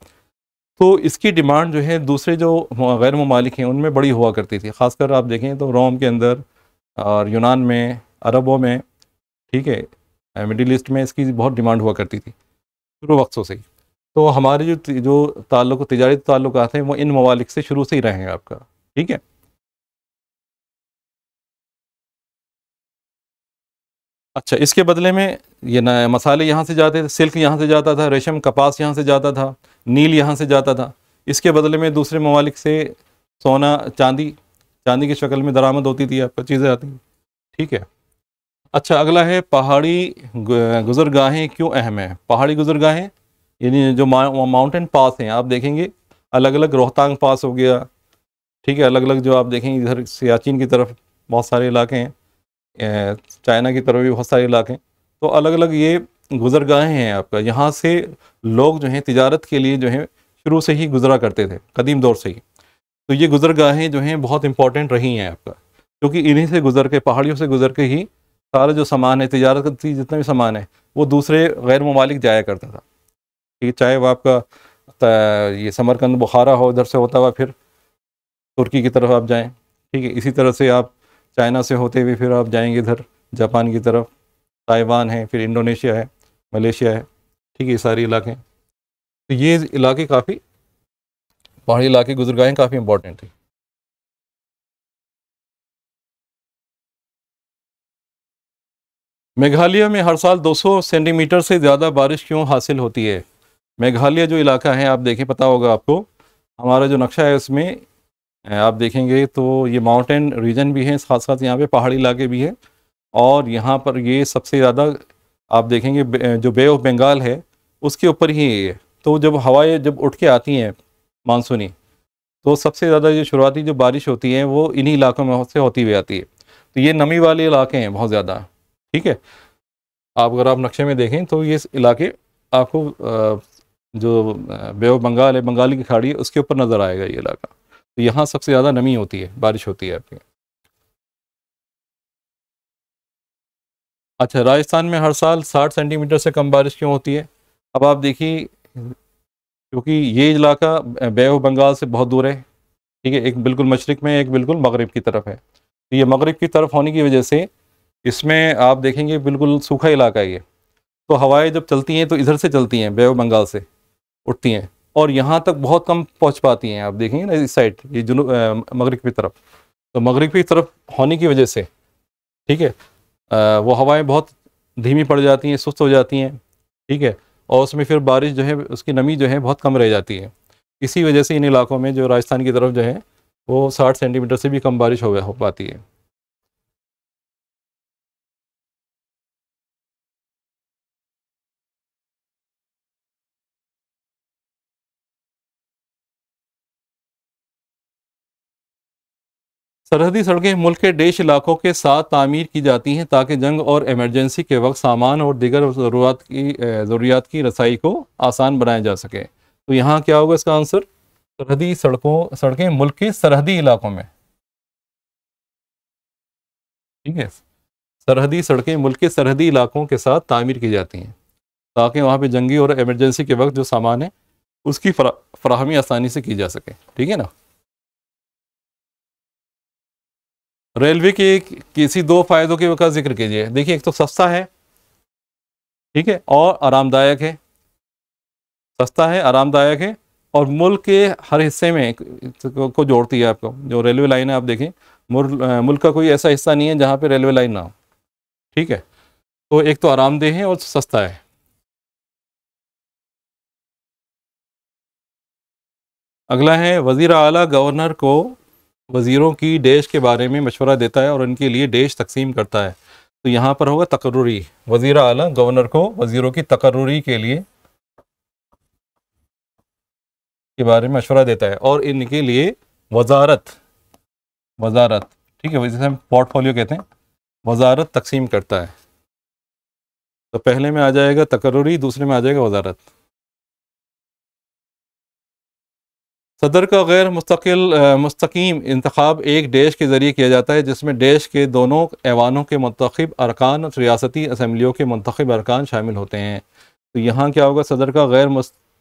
तो इसकी डिमांड जो है दूसरे जो गैर ममालिक हैं उनमें बड़ी हुआ करती थी। ख़ासकर आप देखें तो रोम के अंदर और यूनान में, अरबों में, ठीक है, मिडिल ईस्ट में इसकी बहुत डिमांड हुआ करती थी शुरू वक्तों से ही। तो हमारे जो ताल्लुक तिजारती ताल्लुकात हैं वो इन ममालिक से शुरू से ही रहे हैं आपका, ठीक है। अच्छा, इसके बदले में ये न मसाले यहाँ से जाते थे, सिल्क यहाँ से जाता था, रेशम कपास यहाँ से जाता था, नील यहाँ से जाता था। इसके बदले में दूसरे ममालिक से सोना, चांदी, चांदी की शक्ल में दरामद होती थी, आपको चीज़ें आती थी, ठीक है। अच्छा, अगला है पहाड़ी गुज़रगाहें क्यों अहम है। पहाड़ी गुज़रगाहें यानी जो माउंटेन पास हैं, आप देखेंगे अलग अलग, रोहतांग पास हो गया, ठीक है, अलग अलग जो आप देखेंगे इधर सियाचिन की तरफ बहुत सारे इलाके हैं, चाइना की तरफ भी बहुत सारे इलाके हैं। तो अलग अलग ये गुज़रगाहें हैं आपका, यहाँ से लोग जो हैं तिजारत के लिए जो हैं शुरू से ही गुज़रा करते थे, कदीम दौर से ही। तो ये गुज़रगाहें जो हैं बहुत इंपॉर्टेंट रही हैं आपका, क्योंकि इन्हीं से गुज़र के, पहाड़ियों से गुज़र के ही सारा जो सामान है, तिजारत का जितना भी सामान है वो दूसरे गैर ममालिक जाया करता था, ठीक है। चाहे वो आपका ये समरकंद, बुखारा हो, इधर से होता हुआ फिर तुर्की की तरफ आप जाएँ, ठीक है। इसी तरह से आप चाइना से होते हुए फिर आप जाएंगे इधर जापान की तरफ, ताइवान है, फिर इंडोनेशिया है, मलेशिया है, ठीक है, ये सारे इलाके हैं। तो ये इलाके काफ़ी, पहाड़ी इलाके गुज़रगाहें काफ़ी इंपॉर्टेंट थी। मेघालय में हर साल 200 सेंटीमीटर से ज़्यादा बारिश क्यों हासिल होती है। मेघालय जो इलाका है, आप देखें, पता होगा आपको, हमारा जो नक्शा है उसमें आप देखेंगे तो ये माउंटेन रीजन भी है, साथ साथ यहाँ पे पहाड़ी इलाके भी है। और यहाँ पर ये सबसे ज़्यादा आप देखेंगे जो बे ऑफ बंगाल है उसके ऊपर ही है। तो जब हवाएं जब उठ के आती हैं मानसूनी, तो सबसे ज़्यादा जो शुरुआती जो बारिश होती है वो इन्हीं इलाकों में से होती हुई आती है। तो ये नमी वाले इलाके हैं बहुत ज़्यादा, ठीक है। आप अगर आप नक्शे में देखें तो ये इलाके आपको जो बे ऑफ बंगाल है, बंगाली की खाड़ी है, उसके ऊपर नज़र आएगा ये इलाका। तो यहाँ सबसे ज़्यादा नमी होती है, बारिश होती है आपकी। अच्छा, राजस्थान में हर साल 60 सेंटीमीटर से कम बारिश क्यों होती है। अब आप देखिए, क्योंकि ये इलाका बे ऑफ बंगाल से बहुत दूर है, ठीक है, एक बिल्कुल मशरिक में, एक बिल्कुल मगरिब की तरफ है। तो ये मगरिब की तरफ होने की वजह से इसमें आप देखेंगे बिल्कुल सूखा इलाका है ये। तो हवाएं जब चलती हैं तो इधर से चलती हैं, बे ऑफ बंगाल से उठती हैं, और यहाँ तक बहुत कम पहुँच पाती हैं। आप देखेंगे ना इस साइड, ये जुनूब मगरिब की तरफ। तो मगरिब की तरफ होने की वजह से, ठीक है, वो हवाएं बहुत धीमी पड़ जाती हैं, सुस्त हो जाती हैं, ठीक है। और उसमें फिर बारिश जो है, उसकी नमी जो है बहुत कम रह जाती है। इसी वजह से इन इलाकों में जो राजस्थान की तरफ जो है वो 60 सेंटीमीटर से भी कम बारिश हो पाती है। सरहदी सड़कें मुल्क के देश इलाकों के साथ तामीर की जाती हैं ताकि जंग और इमरजेंसी के वक्त सामान और दीगर ज़रूरियात की रसाई को आसान बनाया जा सके। तो यहाँ क्या होगा इसका आंसर, सरहदी सड़कें मुल्क के सरहदी इलाकों में, ठीक है, सरहदी सड़कें मुल्क के सरहदी इलाकों के साथ तामीर की जाती हैं ताकि वहाँ पे जंगी और इमरजेंसी के वक्त जो सामान है उसकी फराहमी आसानी से की जा सके, ठीक है ना। रेलवे के किसी दो फायदों का जिक्र कीजिए। देखिए, एक तो सस्ता है, ठीक है, और आरामदायक है। सस्ता है, आरामदायक है, और मुल्क के हर हिस्से में को जोड़ती है आपको। जो रेलवे लाइन है, आप देखें, मुल्क का कोई ऐसा हिस्सा नहीं है जहाँ पे रेलवे लाइन ना हो, ठीक है। तो एक तो आरामदेह है और सस्ता है। अगला है, वज़ीर आला गवर्नर को वज़ीरों की देश के बारे में मशवरा देता है और उनके लिए देश तकसीम करता है। तो यहाँ पर होगा तकर्रुरी। वज़ीर आला गवर्नर को वज़ीरों की तकर्रुरी के लिए के बारे में मशवरा देता है और इनके लिए वजारत, ठीक है, जिसे हम पोर्टफोलियो कहते हैं, वजारत तकसीम करता है। तो पहले में आ जाएगा तकर्रुरी, दूसरे में आ जाएगा वजारत। सदर का गैर मुस्तकीम इंतखाब एक देश के ज़रिए किया जाता है जिसमें देश के दोनों ऐवानों के मुंतखब अरकान, रियासती असम्बलियों के मुंतखब अरकान शामिल होते हैं। तो यहाँ क्या होगा, सदर का गैर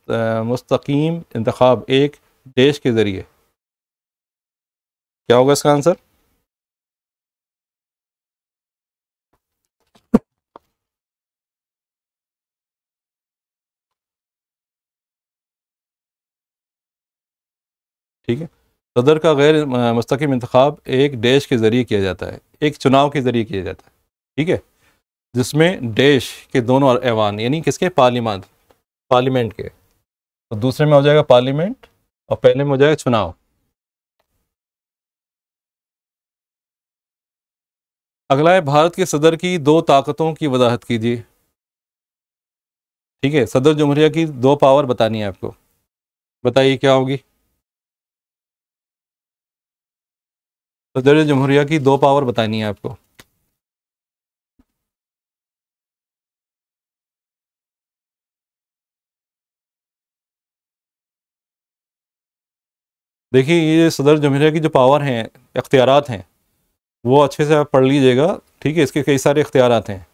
मुस्तकीम इंतखाब एक देश के ज़रिए, क्या होगा इसका आंसर? ठीक है, सदर का गैर मुस्तकिम इंतखाब एक देश के ज़रिए किया जाता है, एक चुनाव के ज़रिए किया जाता है। ठीक है, जिसमें देश के दोनों ऐवान यानी किसके, पार्लियामेंट के, तो दूसरे में हो जाएगा पार्लियामेंट और पहले में हो जाएगा चुनाव। अगला है भारत के सदर की दो ताकतों की वजाहत कीजिए। ठीक है, सदर जमहूरिया की दो पावर बतानी है आपको, बताइए क्या होगी? सदर जमहूरिया की दो पावर बतानी है आपको। देखिए, ये सदर जमहूरिया की जो पावर हैं, इख्तियारात हैं, वो अच्छे से आप पढ़ लीजिएगा। ठीक है, इसके कई सारे इख्तियारात हैं,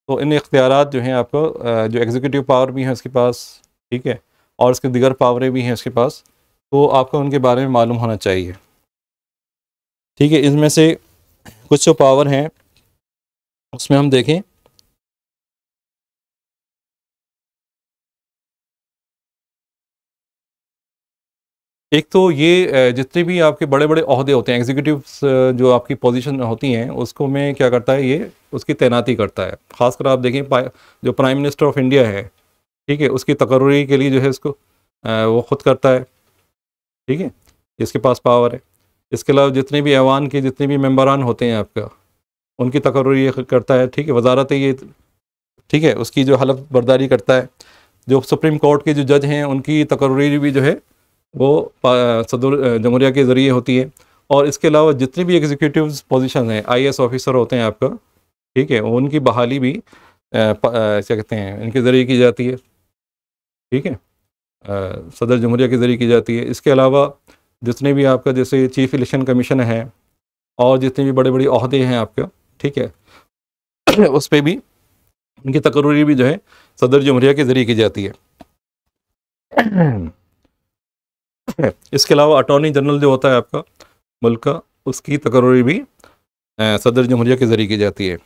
तो इन इख्तियारात जो हैं आपको, जो एग्जीक्यूटिव पावर भी है उसके पास, ठीक है, और उसके दिगर पावरें भी हैं उसके पास, तो आपको उनके बारे में मालूम होना चाहिए। ठीक है, इनमें से कुछ जो पावर हैं उसमें हम देखें, एक तो ये जितने भी आपके बड़े बड़े ओहदे होते हैं, एग्जीक्यूटिव जो आपकी पोजीशन होती हैं, उसको में क्या करता है, ये उसकी तैनाती करता है। ख़ासकर आप देखें जो प्राइम मिनिस्टर ऑफ इंडिया है, ठीक है, उसकी तकर्री के लिए जो है उसको वो ख़ुद करता है। ठीक है, इसके पास पावर है। इसके अलावा जितने भी ऐवान के जितने भी मेंबरान होते हैं आपका, उनकी तकर्री ये करता है। ठीक है, वजारत ये, ठीक है, उसकी जो हलफ बर्दारी करता है। जो सुप्रीम कोर्ट के जो जज हैं उनकी तकर्री भी जो है वो सदर जमहूरिया के ज़रिए होती है। और इसके अलावा जितनी भी एग्जीक्यूटिव पोजीशन हैं, आईएएस ऑफिसर होते हैं आपका, ठीक है, उनकी बहाली भी क्या कहते हैं, इनके ज़रिए की जाती है। ठीक है, सदर जमहूरिया के ज़रिए की जाती है। इसके अलावा जितने भी आपका जैसे चीफ इलेक्शन कमीशन है और जितने भी बड़े बड़े ओहदे हैं आपका, ठीक है, उस पर भी उनकी तकर्री भी जो है सदर जमहूरिया के ज़रिए की जाती है। इसके अलावा अटॉर्नी जनरल जो होता है आपका मुल्क का, उसकी तकर्री भी सदर जमहूरिया के ज़रिए की जाती है।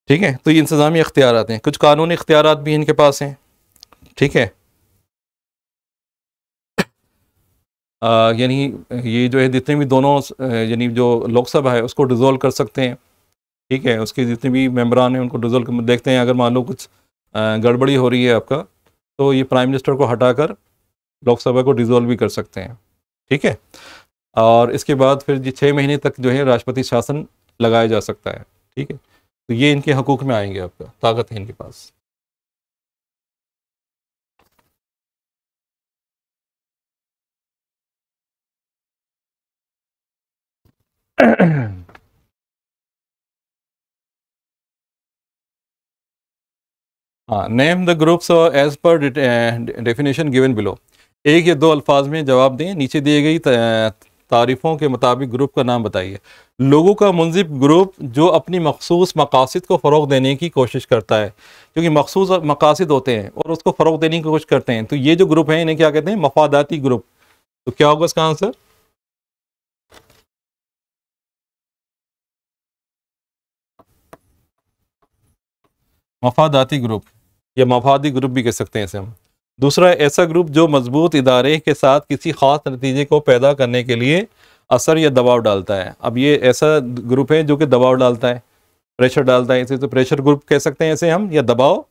ठीक है, तो ये इंतज़ामी इख्तियारात हैं। कुछ कानूनी इख्तियारात भी इनके पास हैं। ठीक है, यानी ये जो है जितने भी दोनों यानी जो लोकसभा है उसको डिज़ोल्व कर सकते हैं। ठीक है, उसके जितने भी मेंबरान हैं उनको डिज़ोल्व देखते हैं। अगर मान लो कुछ गड़बड़ी हो रही है आपका, तो ये प्राइम मिनिस्टर को हटाकर लोकसभा को डिज़ोल्व भी कर सकते हैं। ठीक है, और इसके बाद फिर ये 6 महीने तक जो है राष्ट्रपति शासन लगाया जा सकता है। ठीक है, तो ये इनके हकूक़ में आएंगे, आपका ताकत है इनके पास। हाँ, name the groups as per definition given below. एक या दो अल्फाज में जवाब दें, नीचे दिए गई तारीफ़ों के मुताबिक ग्रुप का नाम बताइए। लोगों का मुंसिब ग्रुप जो अपनी मखसूस मकासद को फ़रोग़ देने की कोशिश करता है, क्योंकि मखसूस मकासद होते हैं और उसको फ़रोग़ देने की कोशिश करते हैं, तो ये जो ग्रुप हैं इन्हें क्या कहते हैं, मफादाती ग्रुप। तो क्या होगा इसका आंसर? मफादाती ग्रुप या मफादी ग्रुप भी कह सकते हैं इसे हम। दूसरा है ऐसा ग्रुप जो मजबूत इदारे के साथ किसी ख़ास नतीजे को पैदा करने के लिए असर या दबाव डालता है। अब ये ऐसा ग्रुप है जो कि दबाव डालता है, प्रेशर डालता है, इसे तो प्रेशर ग्रुप कह सकते हैं इसे हम, या दबाव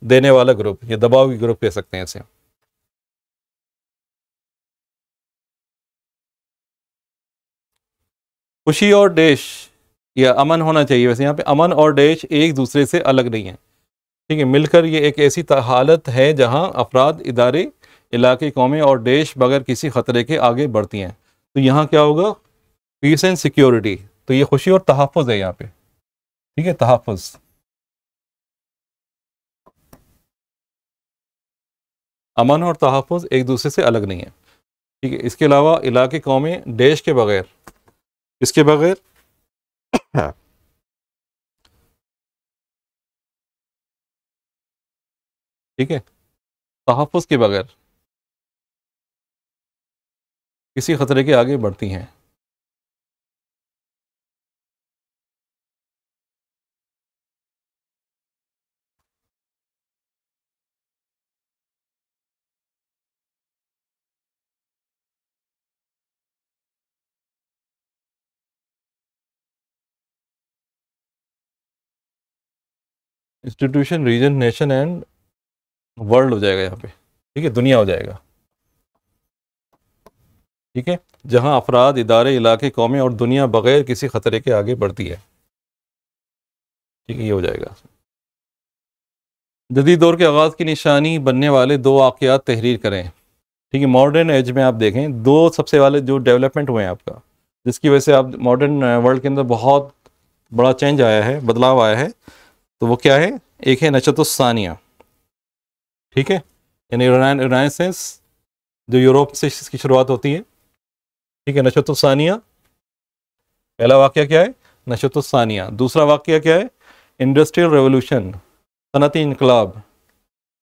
देने वाला ग्रुप या दबाव की ग्रुप कह सकते हैं इसे। खुशी और देश या अमन होना चाहिए, वैसे यहाँ पे अमन और देश एक दूसरे से अलग नहीं है। ठीक है, मिलकर ये एक ऐसी हालत है जहाँ अफराद, इदारे, इलाके, कौमें और देश बगैर किसी ख़तरे के आगे बढ़ती हैं। तो यहाँ क्या होगा, पीस एंड सिक्योरिटी। तो ये खुशी और तहफ़्फ़ुज़ है यहाँ पे। ठीक है, तहफ़्फ़ुज़। अमन और तहफ़्फ़ुज़ एक दूसरे से अलग नहीं है। ठीक है, इसके अलावा इलाके, कौमें, देश के बगैर, इसके बगैर ठीक है, तहफ़्फ़ुज़ के बगैर किसी ख़तरे के आगे बढ़ती हैं। Institution, region, nation and world हो जाएगा यहाँ पे, ठीक है, दुनिया हो जाएगा। ठीक है, जहाँ अफराद, इदारे, इलाके, कौमें और दुनिया बगैर किसी ख़तरे के आगे बढ़ती है। ठीक है, ये हो जाएगा। जदीद दौर के आगाज़ की निशानी बनने वाले दो वाक़यात तहरीर करें। ठीक है, मॉडर्न एज में आप देखें, दो सबसे वाले जो डेवलपमेंट हुए हैं आपका, जिसकी वजह से आप मॉडर्न वर्ल्ड के अंदर बहुत बड़ा चेंज आया है, बदलाव आया है, तो वो क्या है? एक है नशतुस्सानिया, ठीक है, यानी रेनेसांस, जो यूरोप से इसकी शुरुआत होती है। ठीक है, नशतुस्सानिया, पहला वाक़या क्या है? नशतुस्सानिया। दूसरा वाक़या क्या है? इंडस्ट्रियल रेवोल्यूशन, सनती इनकलाब।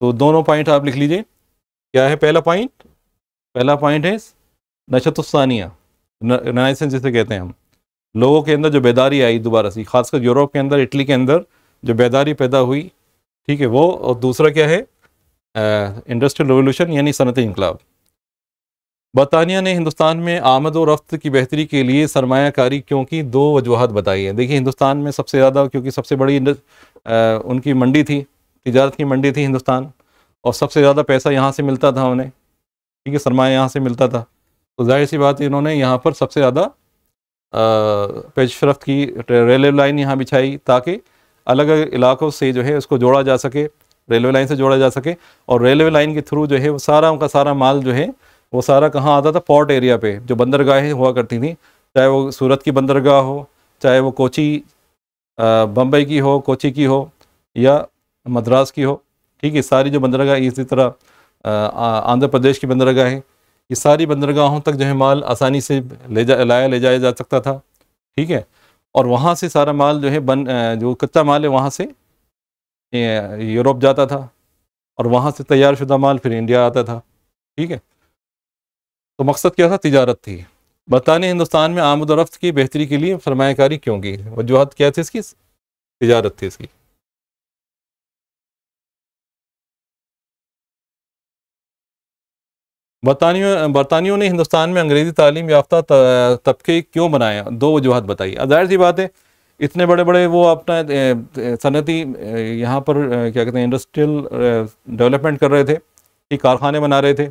तो दोनों पॉइंट आप लिख लीजिए। क्या है पहला पॉइंट? पहला पॉइंट है नशतुस्सानिया, रेनेसांस जिसे कहते हैं हम। लोगों के अंदर जो बेदारी आई दोबारा से, खासकर यूरोप के अंदर, इटली के अंदर जो बेदारी पैदा हुई, ठीक है, वो। और दूसरा क्या है? इंडस्ट्रियल रेवोल्यूशन यानी सनती इनकलाब। बरतानिया ने हिंदुस्तान में आमद और रफ्त की बेहतरी के लिए सरमायाकारी क्यों की? दो वजूहत बताई हैं। देखिए, हिंदुस्तान में सबसे ज़्यादा, क्योंकि सबसे बड़ी उनकी मंडी थी, तिजारत की मंडी थी हिंदुस्तान, और सबसे ज़्यादा पैसा यहाँ से मिलता था उन्हें, ठीक है, सरमाया यहाँ से मिलता था। तो जाहिर सी बात है, इन्होंने यहाँ पर सबसे ज़्यादा पेशरफ्त की, रेलवे लाइन यहाँ बिछाई, ताकि अलग अलग इलाकों से जो है उसको जोड़ा जा सके, रेलवे लाइन से जोड़ा जा सके। और रेलवे लाइन के थ्रू जो है वो सारा उनका सारा माल जो है वो सारा कहाँ आता था? पोर्ट एरिया पे, जो बंदरगाहें हुआ करती थी, चाहे वो सूरत की बंदरगाह हो, चाहे वो कोची, बम्बई की हो, कोची की हो, या मद्रास की हो। ठीक है, सारी जो बंदरगाह, इसी तरह आंध्र प्रदेश की बंदरगाह है, ये सारी बंदरगाहों तक जो है माल आसानी से ले जाया जा सकता था। ठीक है, और वहाँ से सारा माल जो है जो कच्चा माल है वहाँ से यूरोप जाता था, और वहाँ से तैयार शुदा माल फिर इंडिया आता था। ठीक है, तो मकसद क्या था? तिजारत थी। बरतानिया हिंदुस्तान में आमद और रफ्त की बेहतरी के लिए सरमायाकारी क्यों की? वजूहत क्या थी इसकी? तिजारत थी इसकी। बरतानियों ने हिंदुस्तान में अंग्रेज़ी तालीम याफ्ता तबके क्यों बनाया? दो वजूहत बताई। जाहिर सी बात है, इतने बड़े बड़े वो अपना सनती यहाँ पर क्या कहते हैं, इंडस्ट्रियल डेवलपमेंट कर रहे थे, कि कारखाने बना रहे थे,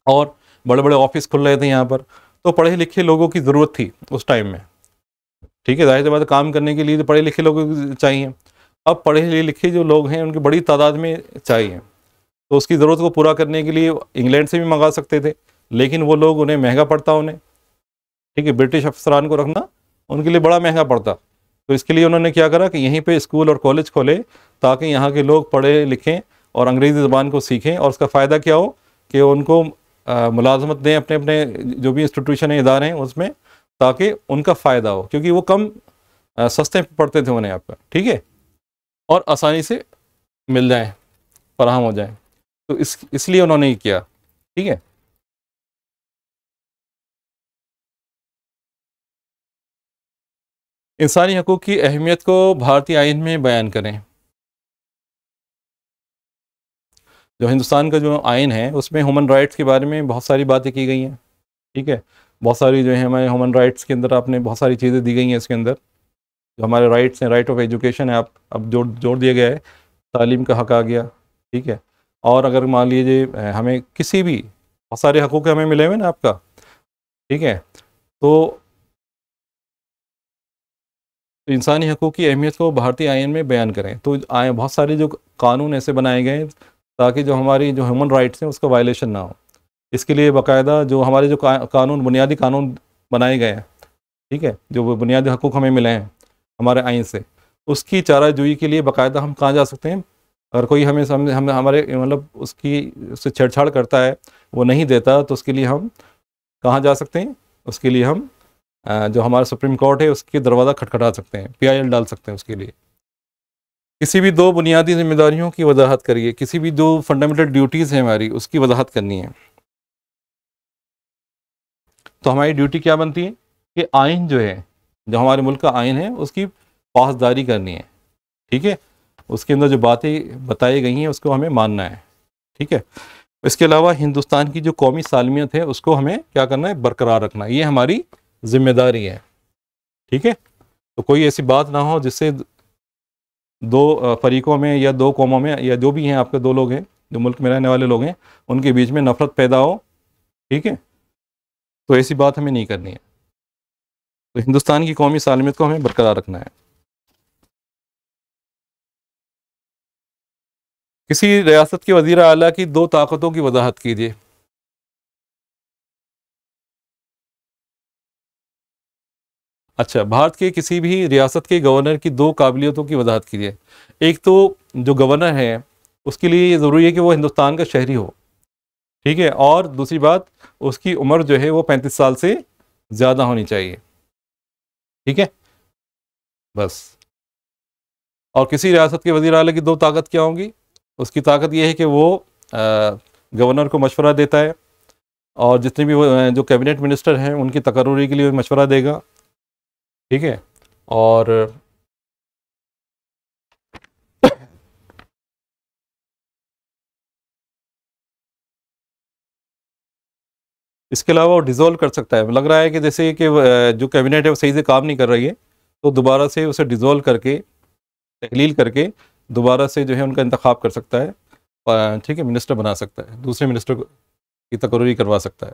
और बड़े बड़े ऑफिस खुल रहे थे यहाँ पर। तो पढ़े लिखे लोगों की ज़रूरत थी उस टाइम में। ठीक है, जाहिर सी बात है, काम करने के लिए तो पढ़े लिखे लोग चाहिए। अब पढ़े लिखे जो लोग हैं उनकी बड़ी तादाद में चाहिए, तो उसकी ज़रूरत को पूरा करने के लिए इंग्लैंड से भी मंगा सकते थे, लेकिन वो लोग, उन्हें महंगा पड़ता उन्हें। ठीक है, ब्रिटिश अफसरान को रखना उनके लिए बड़ा महंगा पड़ता। तो इसके लिए उन्होंने क्या करा कि यहीं पे स्कूल और कॉलेज खोले, ताकि यहाँ के लोग पढ़े लिखें और अंग्रेज़ी ज़बान को सीखें, और उसका फ़ायदा क्या हो कि उनको मुलाजमत दें अपने अपने जो भी इंस्टीट्यूशन है, इदारे हैं उसमें, ताकि उनका फ़ायदा हो, क्योंकि वो कम सस्ते पड़ते थे उन्हें आपका। ठीक है, और आसानी से मिल जाएँ, फराहम हो जाएँ। तो इसलिए उन्होंने ये किया। ठीक है, इंसानी हकूक़ की अहमियत को भारतीय आइन में बयान करें। जो हिंदुस्तान का जो आइन है उसमें ह्यूमन राइट्स के बारे में बहुत सारी बातें की गई हैं। ठीक है, बहुत सारी जो है हमारे ह्यूमन राइट्स के अंदर आपने बहुत सारी चीज़ें दी गई हैं इसके अंदर। जो हमारे राइट्स हैं, राइट ऑफ एजुकेशन है, आप अब जोड़ दिया गया है, तालीम का हक आ गया। ठीक है, और अगर मान लीजिए हमें किसी भी, बहुत सारे हकूक़ हमें मिले हुए ना आपका। ठीक है, तो इंसानी हकूक़ की अहमियत को भारतीय आइन में बयान करें। तो बहुत सारे जो कानून ऐसे बनाए गए हैं ताकि जो हमारी जो ह्यूमन राइट्स हैं उसका वायलेशन ना हो। इसके लिए बाकायदा जो हमारे जो कानून, बुनियादी कानून बनाए गए हैं, ठीक है, जो वो बुनियादी हकूक़ हमें मिले हैं हमारे आइन से, उसकी चाराजोई के लिए बाकायदा हम कहाँ जा सकते हैं? अगर कोई हमें हम हमारे मतलब उससे छेड़छाड़ करता है, वो नहीं देता, तो उसके लिए हम कहाँ जा सकते हैं? उसके लिए हम जो हमारा सुप्रीम कोर्ट है उसके दरवाज़ा खटखटा सकते हैं, PIL डाल सकते हैं उसके लिए। किसी भी दो बुनियादी जिम्मेदारियों की वजाहत करिए, किसी भी दो फंडामेंटल ड्यूटीज़ हैं हमारी, उसकी वजाहत करनी है। तो हमारी ड्यूटी क्या बनती है कि आइन जो है, जो हमारे मुल्क का आइन है, उसकी पासदारी करनी है। ठीक है, उसके अंदर जो बातें बताई गई हैं उसको हमें मानना है। ठीक है, इसके अलावा हिंदुस्तान की जो कौमी सालमियत है उसको हमें क्या करना है, बरकरार रखना, ये हमारी जिम्मेदारी है। ठीक है, तो कोई ऐसी बात ना हो जिससे दो फरीकों में या दो कौमों में या जो भी हैं आपके दो लोग हैं जो मुल्क में रहने वाले लोग हैं उनके बीच में नफरत पैदा हो। ठीक है, तो ऐसी बात हमें नहीं करनी है। तो हिंदुस्तान की कौमी सालमियत को हमें बरकरार रखना है। किसी रियासत के वज़ीर आला की दो ताकतों की वजाहत कीजिए। अच्छा, भारत के किसी भी रियासत के गवर्नर की दो काबिलियतों की वजाहत कीजिए। एक तो जो गवर्नर है उसके लिए ये ज़रूरी है कि वो हिंदुस्तान का शहरी हो। ठीक है, और दूसरी बात, उसकी उम्र जो है वो 35 साल से ज़्यादा होनी चाहिए। ठीक है, बस। और किसी रियासत के वज़ीर आला की दो ताकत क्या होंगी, उसकी ताकत ये है कि वो गवर्नर को मशवरा देता है और जितने भी जो कैबिनेट मिनिस्टर हैं उनकी तकर्रुरी के लिए मशवरा देगा। ठीक है, और इसके अलावा वो डिज़ोल्व कर सकता है। लग रहा है कि जैसे कि जो कैबिनेट है वो सही से काम नहीं कर रही है, तो दोबारा से उसे डिज़ोल्व करके, तहलील करके दोबारा से जो है उनका इंतखाब कर सकता है। ठीक है, मिनिस्टर बना सकता है, दूसरे मिनिस्टर की तकर्रुरी करवा सकता है।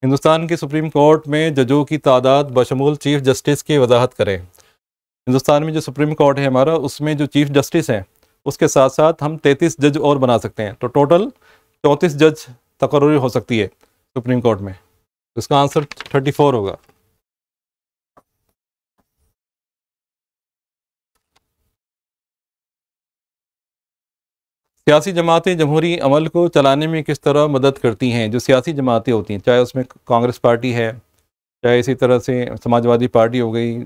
हिंदुस्तान की सुप्रीम कोर्ट में जजों की तादाद बशमूल चीफ जस्टिस की वजाहत करें। हिंदुस्तान में जो सुप्रीम कोर्ट है हमारा, उसमें जो चीफ जस्टिस हैं उसके साथ साथ हम 33 जज और बना सकते हैं, तो टोटल 34 जज तकर्रुरी हो सकती है सुप्रीम कोर्ट में। तो इसका आंसर 34 होगा। सियासी जमातें जमहूरी अमल को चलाने में किस तरह मदद करती हैं। जो सियासी जमातें होती हैं, चाहे उसमें कांग्रेस पार्टी है, चाहे इसी तरह से समाजवादी पार्टी हो गई,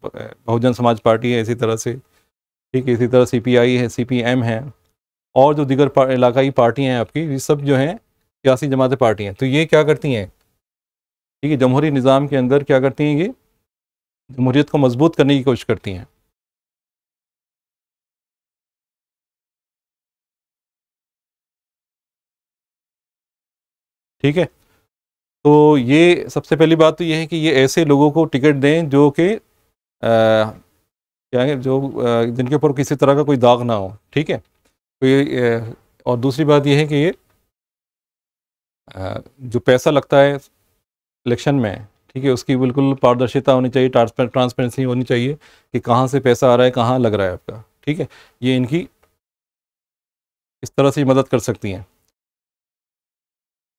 बहुजन समाज पार्टी है इसी तरह से, ठीक है, इसी तरह CPI है, CPM है, और जो दीगर इलाकाई पार्टियाँ हैं आपकी, ये सब जो हैं सियासी जमातें पार्टी हैं। तो ये क्या करती हैं, ठीक है, जमहूरी निज़ाम के अंदर क्या करती हैं, ये जमहूरियत को मजबूत करने की कोशिश करती हैं। ठीक है, तो ये सबसे पहली बात तो ये है कि ये ऐसे लोगों को टिकट दें जो कि क्या है, जो जिनके ऊपर किसी तरह का कोई दाग ना हो। ठीक है, तो ये और दूसरी बात ये है कि ये जो पैसा लगता है इलेक्शन में, ठीक है, उसकी बिल्कुल पारदर्शिता होनी चाहिए, ट्रांसपेरेंसी होनी चाहिए कि कहाँ से पैसा आ रहा है, कहाँ लग रहा है आपका। ठीक है, ये इनकी इस तरह से मदद कर सकती हैं।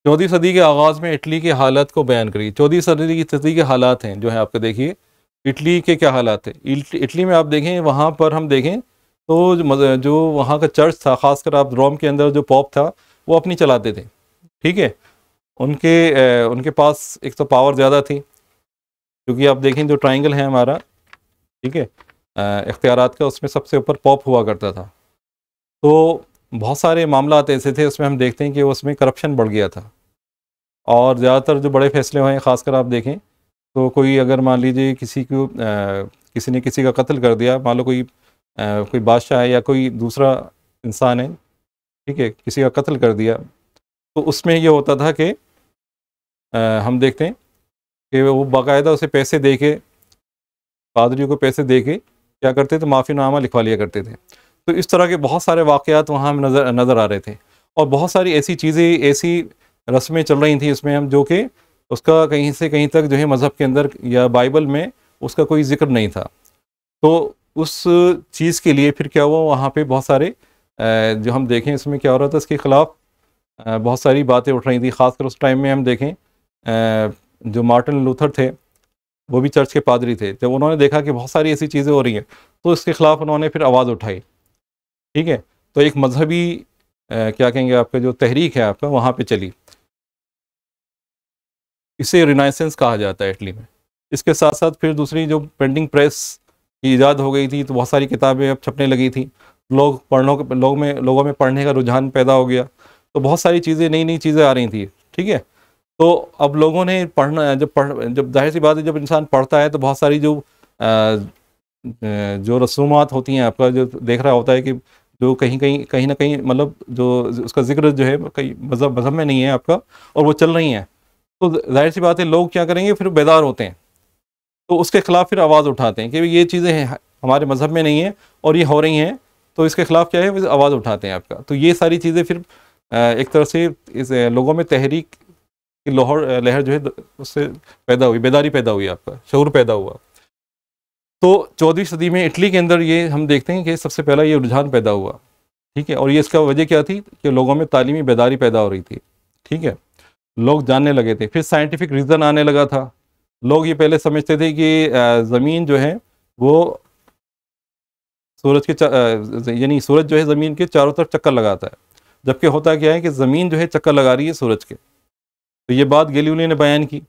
14वीं सदी के आगाज़ में इटली की हालत को बयान करिए। 14वीं सदी के हालात हैं जो है आपके, देखिए इटली के क्या हालात हैं। इटली में आप देखें, वहाँ पर हम देखें तो जो वहाँ का चर्च था, ख़ासकर आप रोम के अंदर जो पॉप था वो अपनी चलाते थे। ठीक है, उनके पास एक तो पावर ज़्यादा थी, क्योंकि आप देखें जो ट्राइंगल है हमारा, ठीक है, इख्तियारात का, उसमें सबसे ऊपर पॉप हुआ करता था। तो बहुत सारे मामलात ऐसे थे उसमें हम देखते हैं कि उसमें करप्शन बढ़ गया था, और ज़्यादातर जो बड़े फैसले हुए हैं, ख़ासकर आप देखें तो कोई अगर मान लीजिए किसी ने किसी का कत्ल कर दिया, मान लो कोई बादशाह है या कोई दूसरा इंसान है, ठीक है, किसी का कत्ल कर दिया, तो उसमें ये होता था कि हम देखते हैं कि वो बाकायदा उसे पैसे दे के, पादरियों को पैसे दे के क्या करते थे, माफ़ीनामा लिखवा लिया करते थे। तो इस तरह के बहुत सारे वाक़यात वहाँ हमें नज़र आ रहे थे, और बहुत सारी ऐसी चीज़ें, ऐसी रस्में चल रही थी इसमें हम, जो कि उसका कहीं से कहीं तक जो है मज़हब के अंदर या बाइबल में उसका कोई ज़िक्र नहीं था। तो उस चीज़ के लिए फिर क्या हुआ, वहाँ पे बहुत सारे जो हम देखें इसमें क्या हो रहा था, इसके ख़िलाफ़ बहुत सारी बातें उठ रही थी। ख़ासकर उस टाइम में हम देखें जो मार्टिन लूथर थे, वो भी चर्च के पादरी थे। जब उन्होंने देखा कि बहुत सारी ऐसी चीज़ें हो रही हैं, तो इसके ख़िलाफ़ उन्होंने फिर आवाज़ उठाई। ठीक है, तो एक मजहबी क्या कहेंगे आपका, जो तहरीक है आपका, वहाँ पे चली। इसे रिनाइसेंस कहा जाता है इटली में। इसके साथ साथ फिर दूसरी जो प्रिंटिंग प्रेस की ईजाद हो गई थी, तो बहुत सारी किताबें अब छपने लगी थी, लोगों में पढ़ने का रुझान पैदा हो गया, तो बहुत सारी चीज़ें, नई नई चीज़ें आ रही थी, ठीक है। तो अब लोगों ने पढ़ना, जब जाहिर सी बात है, जब इंसान पढ़ता है तो बहुत सारी जो रसूमात होती हैं, आपका जो देख रहा होता है कि जो कहीं ना कहीं मतलब जो उसका जिक्र जो है कहीं मज़हब में नहीं है आपका, और वो चल रही हैं, तो जाहिर सी बात है लोग क्या करेंगे, फिर बेदार होते हैं, तो उसके खिलाफ फिर आवाज़ उठाते हैं कि ये चीज़ें हैं हमारे मज़हब में नहीं है और ये हो रही हैं, तो इसके खिलाफ क्या है, वो आवाज़ उठाते हैं आपका। तो ये सारी चीज़ें फिर एक तरह से इस लोगों में तहरीक की लहर जो है उससे पैदा हुई, बेदारी पैदा हुई, आपका शऊर पैदा हुआ। तो 14वीं सदी में इटली के अंदर ये हम देखते हैं कि सबसे पहला ये रुझान पैदा हुआ, ठीक है। और ये इसका वजह क्या थी कि लोगों में तालीमी बेदारी पैदा हो रही थी, ठीक है, लोग जानने लगे थे। फिर साइंटिफिक रीज़न आने लगा था। लोग ये पहले समझते थे कि ज़मीन जो है वो सूरज के यानी सूरज जो है ज़मीन के चारों तरफ चक्कर लगाता है, जबकि होता क्या है कि ज़मीन जो है चक्कर लगा रही है सूरज के। तो ये बात गैलीलियो ने बयान की।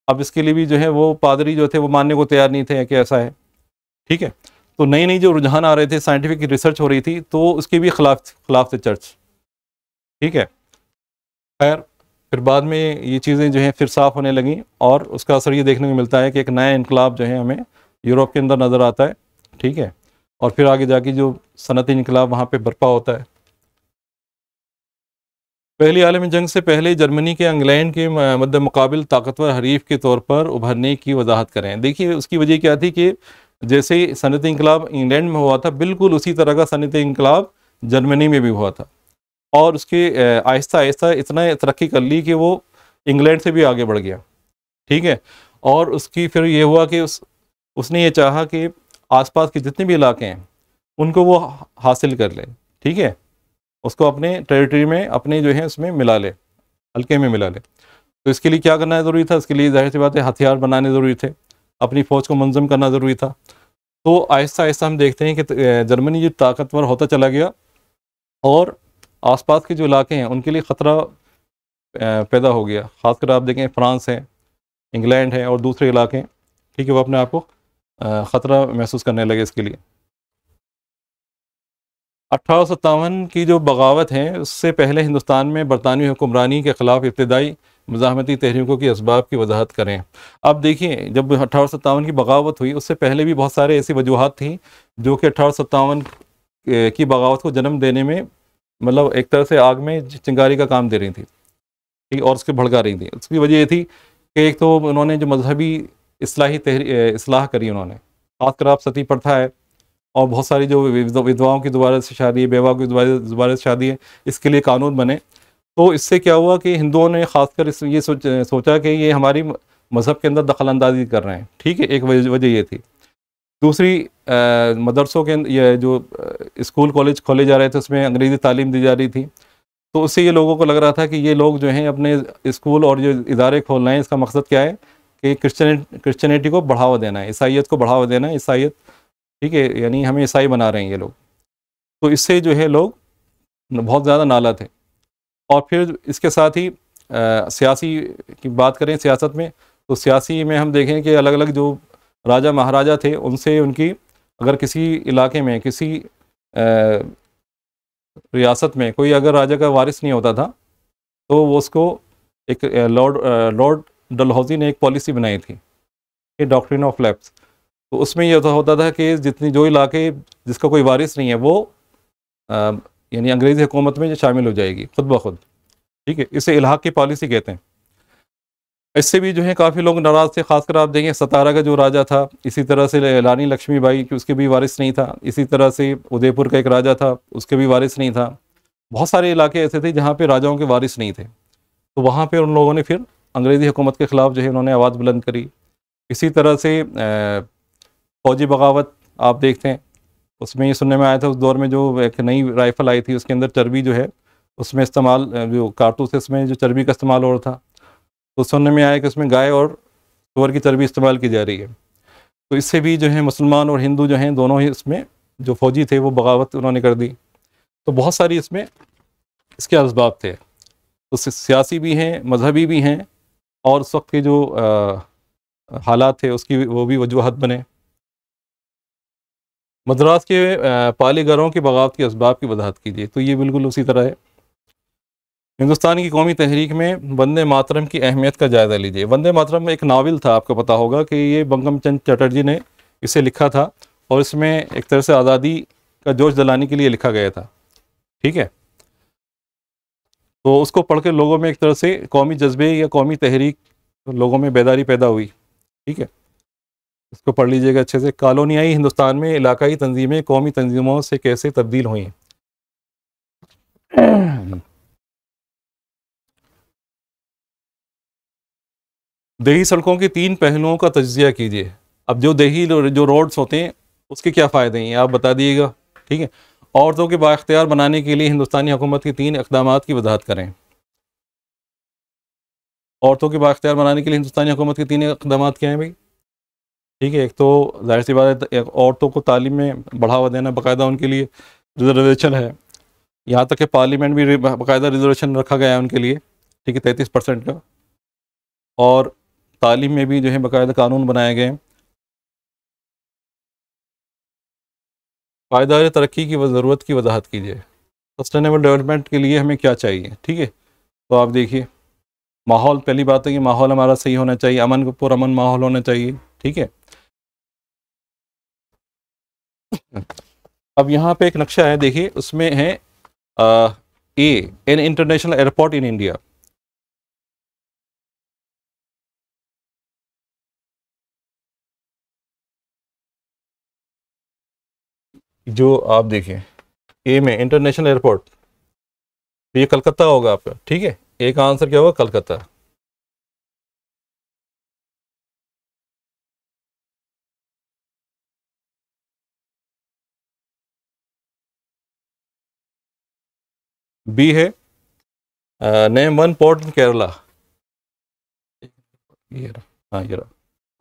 अब इसके लिए भी जो है वो पादरी जो थे वो मानने को तैयार नहीं थे कि ऐसा है, ठीक है। तो नई नई जो रुझान आ रहे थे, साइंटिफिक रिसर्च हो रही थी, तो उसके भी खिलाफ थे चर्च, ठीक है। खैर, फिर बाद में ये चीज़ें जो हैं फिर साफ़ होने लगी, और उसका असर ये देखने को मिलता है कि एक नया इनकलाब जो है हमें यूरोप के अंदर नज़र आता है, ठीक है। और फिर आगे जाके जो सनती इनकलाब वहाँ पे बर्पा होता है। पहली आलमी जंग से पहले जर्मनी के इंग्लैंड के मद्दे मुकाबिल ताकतवर हरीफ के तौर पर उभरने की वजाहत करें। देखिए उसकी वजह क्या थी कि जैसे सनती इनकलाब इंग्लैंड में हुआ था, बिल्कुल उसी तरह का सनती इनकलाब जर्मनी में भी हुआ था, और उसके आहिस्ता आहिस्ता इतना तरक्की कर ली कि वो इंग्लैंड से भी आगे बढ़ गया, ठीक है। और उसकी फिर ये हुआ कि उसने ये चाहा कि आसपास के जितने भी इलाके हैं उनको वो हासिल कर ले, ठीक है, उसको अपने टेरिटरी में, अपने जो है उसमें मिला ले, हल्के में मिला ले। तो इसके लिए क्या करना ज़रूरी था, इसके लिए जाहिर सी बात है हथियार बनाने ज़रूरी थे, अपनी फ़ौज को मंज़म करना ज़रूरी था। तो आहिस्ता आहिस्ता हम देखते हैं कि जर्मनी जो ताकतवर होता चला गया, और आसपास के जो इलाके हैं उनके लिए ख़तरा पैदा हो गया। ख़ासकर आप देखें फ्रांस है, इंग्लैंड है और दूसरे इलाके, ठीक है, वो अपने आप को ख़तरा महसूस करने लगे इसके लिए। 1857 की जो बगावत है, उससे पहले हिंदुस्तान में बरतानवी हुक्मरानी के ख़िलाफ़ इब्तदाई मज़ाहमती तहरीकों की असबाब की वजाहत करें। अब देखिए, जब 1857 की बगावत हुई, उससे पहले भी बहुत सारे ऐसी वजूहात थी जो कि 1857 की बगावत को जन्म देने में, मतलब एक तरह से आग में चिंगारी का काम दे रही थी, ठीक, और उसके भड़का रही थी। उसकी वजह ये थी कि एक तो उन्होंने जो मजहबी इस्लाह करी उन्होंने, खासकर आप सती प्रथा है, और बहुत सारी जो विधवाओं की दोबारा से शादी है, बेवा की दोबारा से शादी है, इसके लिए कानून बने। तो इससे क्या हुआ कि हिंदुओं ने खासकर ये सोचा कि ये हमारी मज़हब के अंदर दखल अंदाजी कर रहे हैं, ठीक है, एक वजह ये थी। दूसरी, मदरसों के ये जो स्कूल कॉलेज खोले जा रहे थे, उसमें अंग्रेज़ी तालीम दी जा रही थी, तो उससे ये लोगों को लग रहा था कि ये लोग जो हैं अपने स्कूल और जो इदारे खोल रहे हैं, इसका मकसद क्या है कि क्रिश्चियनिटी को बढ़ावा देना है, ईसाइयत को बढ़ावा देना है, ईसाइयत, ठीक है, यानी हमें ईसाई बना रहे हैं ये लोग। तो इससे जो है लोग बहुत ज़्यादा नाला थे। और फिर इसके साथ ही सियासी की बात करें, सियासत में, तो सियासी में हम देखें कि अलग अलग जो राजा महाराजा थे, उनसे उनकी, अगर किसी इलाके में, किसी रियासत में कोई अगर राजा का वारिस नहीं होता था, तो वो उसको एक लॉर्ड डलहौजी ने एक पॉलिसी बनाई थी कि डॉक्ट्रिन ऑफ लैप्स। तो उसमें यह होता था कि जितनी जो इलाके जिसका कोई वारिस नहीं है, वो यानी अंग्रेज़ी हुकूमत में शामिल हो जाएगी खुद ब खुद, ठीक है। इसे इल्हाक की पॉलिसी कहते हैं। इससे भी जो है काफ़ी लोग नाराज़ थे। खासकर आप देखें सतारा का जो राजा था, इसी तरह से रानी लक्ष्मीबाई की, उसके भी वारिस नहीं था। इसी तरह से उदयपुर का एक राजा था, उसके भी वारिस नहीं था। बहुत सारे इलाके ऐसे थे जहाँ पे राजाओं के वारिस नहीं थे, तो वहाँ पे उन लोगों ने फिर अंग्रेज़ी हुकूमत के ख़िलाफ़ जो है उन्होंने आवाज़ बुलंद करी। इसी तरह से फ़ौजी बगावत आप देखते हैं, उसमें ये सुनने में आया था उस दौर में जो एक नई राइफ़ल आई थी, उसके अंदर चर्बी जो है उसमें इस्तेमाल, जो कारतूस है उसमें जो चर्बी का इस्तेमाल हो रहा था, तो सुनने में आया कि उसमें गाय और सूअर की चर्बी इस्तेमाल की जा रही है। तो इससे भी जो है मुसलमान और हिंदू जो हैं दोनों ही इसमें जो फ़ौजी थे वो बगावत उन्होंने कर दी। तो बहुत सारी इसमें इसके असबाब थे, तो सियासी भी हैं, मजहबी भी हैं, और उस वक्त के जो हालात थे उसकी वो भी वजूहत बने। मद्रास के पालीगरों की बगावत के असबाब की वजाहत कीजिए। तो ये बिल्कुल उसी तरह है। हिंदुस्तान की कौमी तहरीक में वंदे मातरम की अहमियत का जायज़ा लीजिए। वंदे मातरम एक नावल था, आपको पता होगा कि ये बंगम चंद चटर्जी ने इसे लिखा था और इसमें एक तरह से आज़ादी का जोश दिलाने के लिए लिखा गया था। ठीक है, तो उसको पढ़ के लोगों में एक तरह से कौमी जज्बे या कौमी तहरीक, लोगों में बेदारी पैदा हुई। ठीक है, इसको पढ़ लीजिएगा अच्छे से। कॉलोनियाई हिंदुस्तान में इलाकाई तंजीमें कौमी तंजीमों से कैसे तब्दील हुई। देही सड़कों की 3 पहलुओं का तज्जिया कीजिए। अब जो देही जो रोड्स होते हैं उसके क्या फ़ायदे हैं आप बता दिएगा। ठीक है, औरतों के बाख्तियार बनाने के लिए हिंदुस्तानी हुकूमत के 3 इक़दामात की वजाहत करें। औरतों के बाख्तियार बनाने के लिए हिंदुस्तानी हुकूमत के 3 इक़दामात क्या हैं भाई। ठीक है, एक तो ज़ाहिर सी बात है औरतों को तालीम में बढ़ावा देना, बाकायदा उनके लिए रिजर्वेशन है, यहाँ तक कि पार्लियामेंट भी बाकायदा रिजर्वेशन रखा गया है उनके लिए। ठीक है, 33% का। और तालीम में भी जो है बाकायदा कानून बनाए गए हैं। पायदार तरक्की की ज़रूरत की वजाहत कीजिए। सस्टेनेबल डेवलपमेंट के लिए हमें क्या चाहिए। ठीक है, तो आप देखिए, माहौल, पहली बात है कि माहौल हमारा सही होना चाहिए, अमन, पुरअमन माहौल होना चाहिए। ठीक है, अब यहाँ पे एक नक्शा है, देखिए उसमें है a an international airport in India. जो आप देखें ए में इंटरनेशनल एयरपोर्ट, तो ये कलकत्ता होगा आपका। ठीक है, ए का आंसर क्या होगा, कलकत्ता। बी है name one port in Kerala. ये रहा, हाँ ये रहा।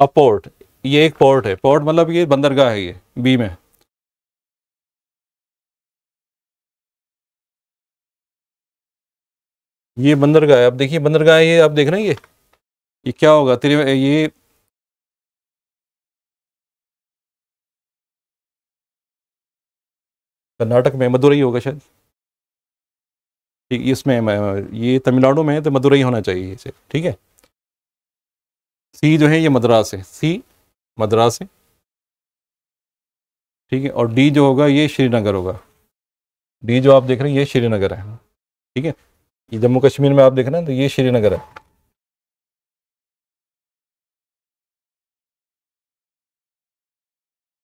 अब पोर्ट, ये एक पोर्ट है, पोर्ट मतलब ये बंदरगाह है, ये बी में। ये बंदरगाह है, आप देखिए बंदरगाह है ये, आप देख रहे हैं ये क्या होगा तेरे, ये कर्नाटक में मदुरई होगा शायद। ठीक, इसमें ये तमिलनाडु में है तो मदुरई होना चाहिए इसे। ठीक है, सी जो है ये मद्रास है, सी मद्रास है। ठीक है, और डी जो होगा ये श्रीनगर होगा। डी जो आप देख रहे हैं ये श्रीनगर है। ठीक है, ये जम्मू कश्मीर में आप देख रहे हैं तो ये श्रीनगर है।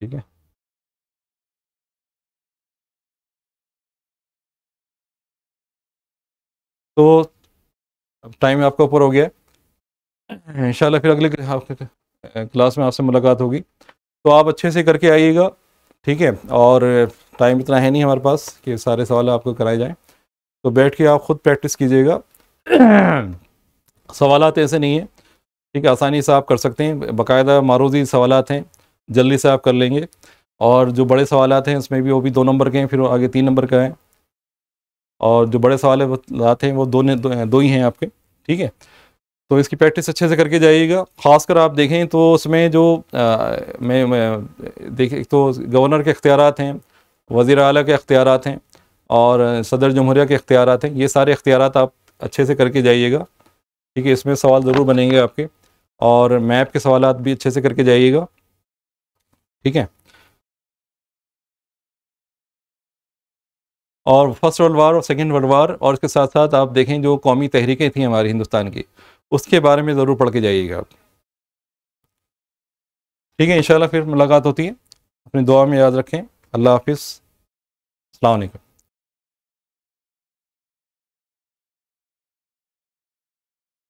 ठीक है, तो अब टाइम आपका ऊपर हो गया है। इंशाल्लाह फिर अगले क्लास में आपसे मुलाकात होगी, तो आप अच्छे से करके आइएगा। ठीक है, और टाइम इतना है नहीं हमारे पास कि सारे सवाल आपको कराए जाएं, तो बैठ के आप ख़ुद प्रैक्टिस कीजिएगा। सवालात ऐसे नहीं है, ठीक है, आसानी से आप कर सकते हैं, बाकायदा मारूजी सवालात हैं, जल्दी से आप कर लेंगे। और जो बड़े सवालात हैं उसमें भी वो भी 2 नंबर के हैं, फिर आगे 3 नंबर का है। और जो बड़े सवालात हैं वो दो ही हैं आपके। ठीक है, तो इसकी प्रैक्टिस अच्छे से करके जाइएगा। ख़ासकर आप देखें तो उसमें जो मैं देखें तो गवर्नर के इख्तियारात हैं, वज़ीर आला के इख्तियारात हैं और सदर जमहूरिया के इख्तियारात हैं। ये सारे इख्तियारात आप अच्छे से करके जाइएगा। ठीक है, इसमें सवाल ज़रूर बनेंगे आपके, और मैप के सवालात भी अच्छे से करके जाइएगा। ठीक है, और फर्स्ट वर्ल्ड वार और सेकेंड वर्ल्ड वार, और इसके साथ साथ आप देखें जो कौमी तहरीकें थी हमारी हिंदुस्तान की, उसके बारे में ज़रूर पढ़ के जाइएगा आप। ठीक है, इंशाल्लाह फिर मुलाकात होती है। अपनी दुआ में याद रखें। अल्लाह हाफिज़। अस्सलाम वालेकुम।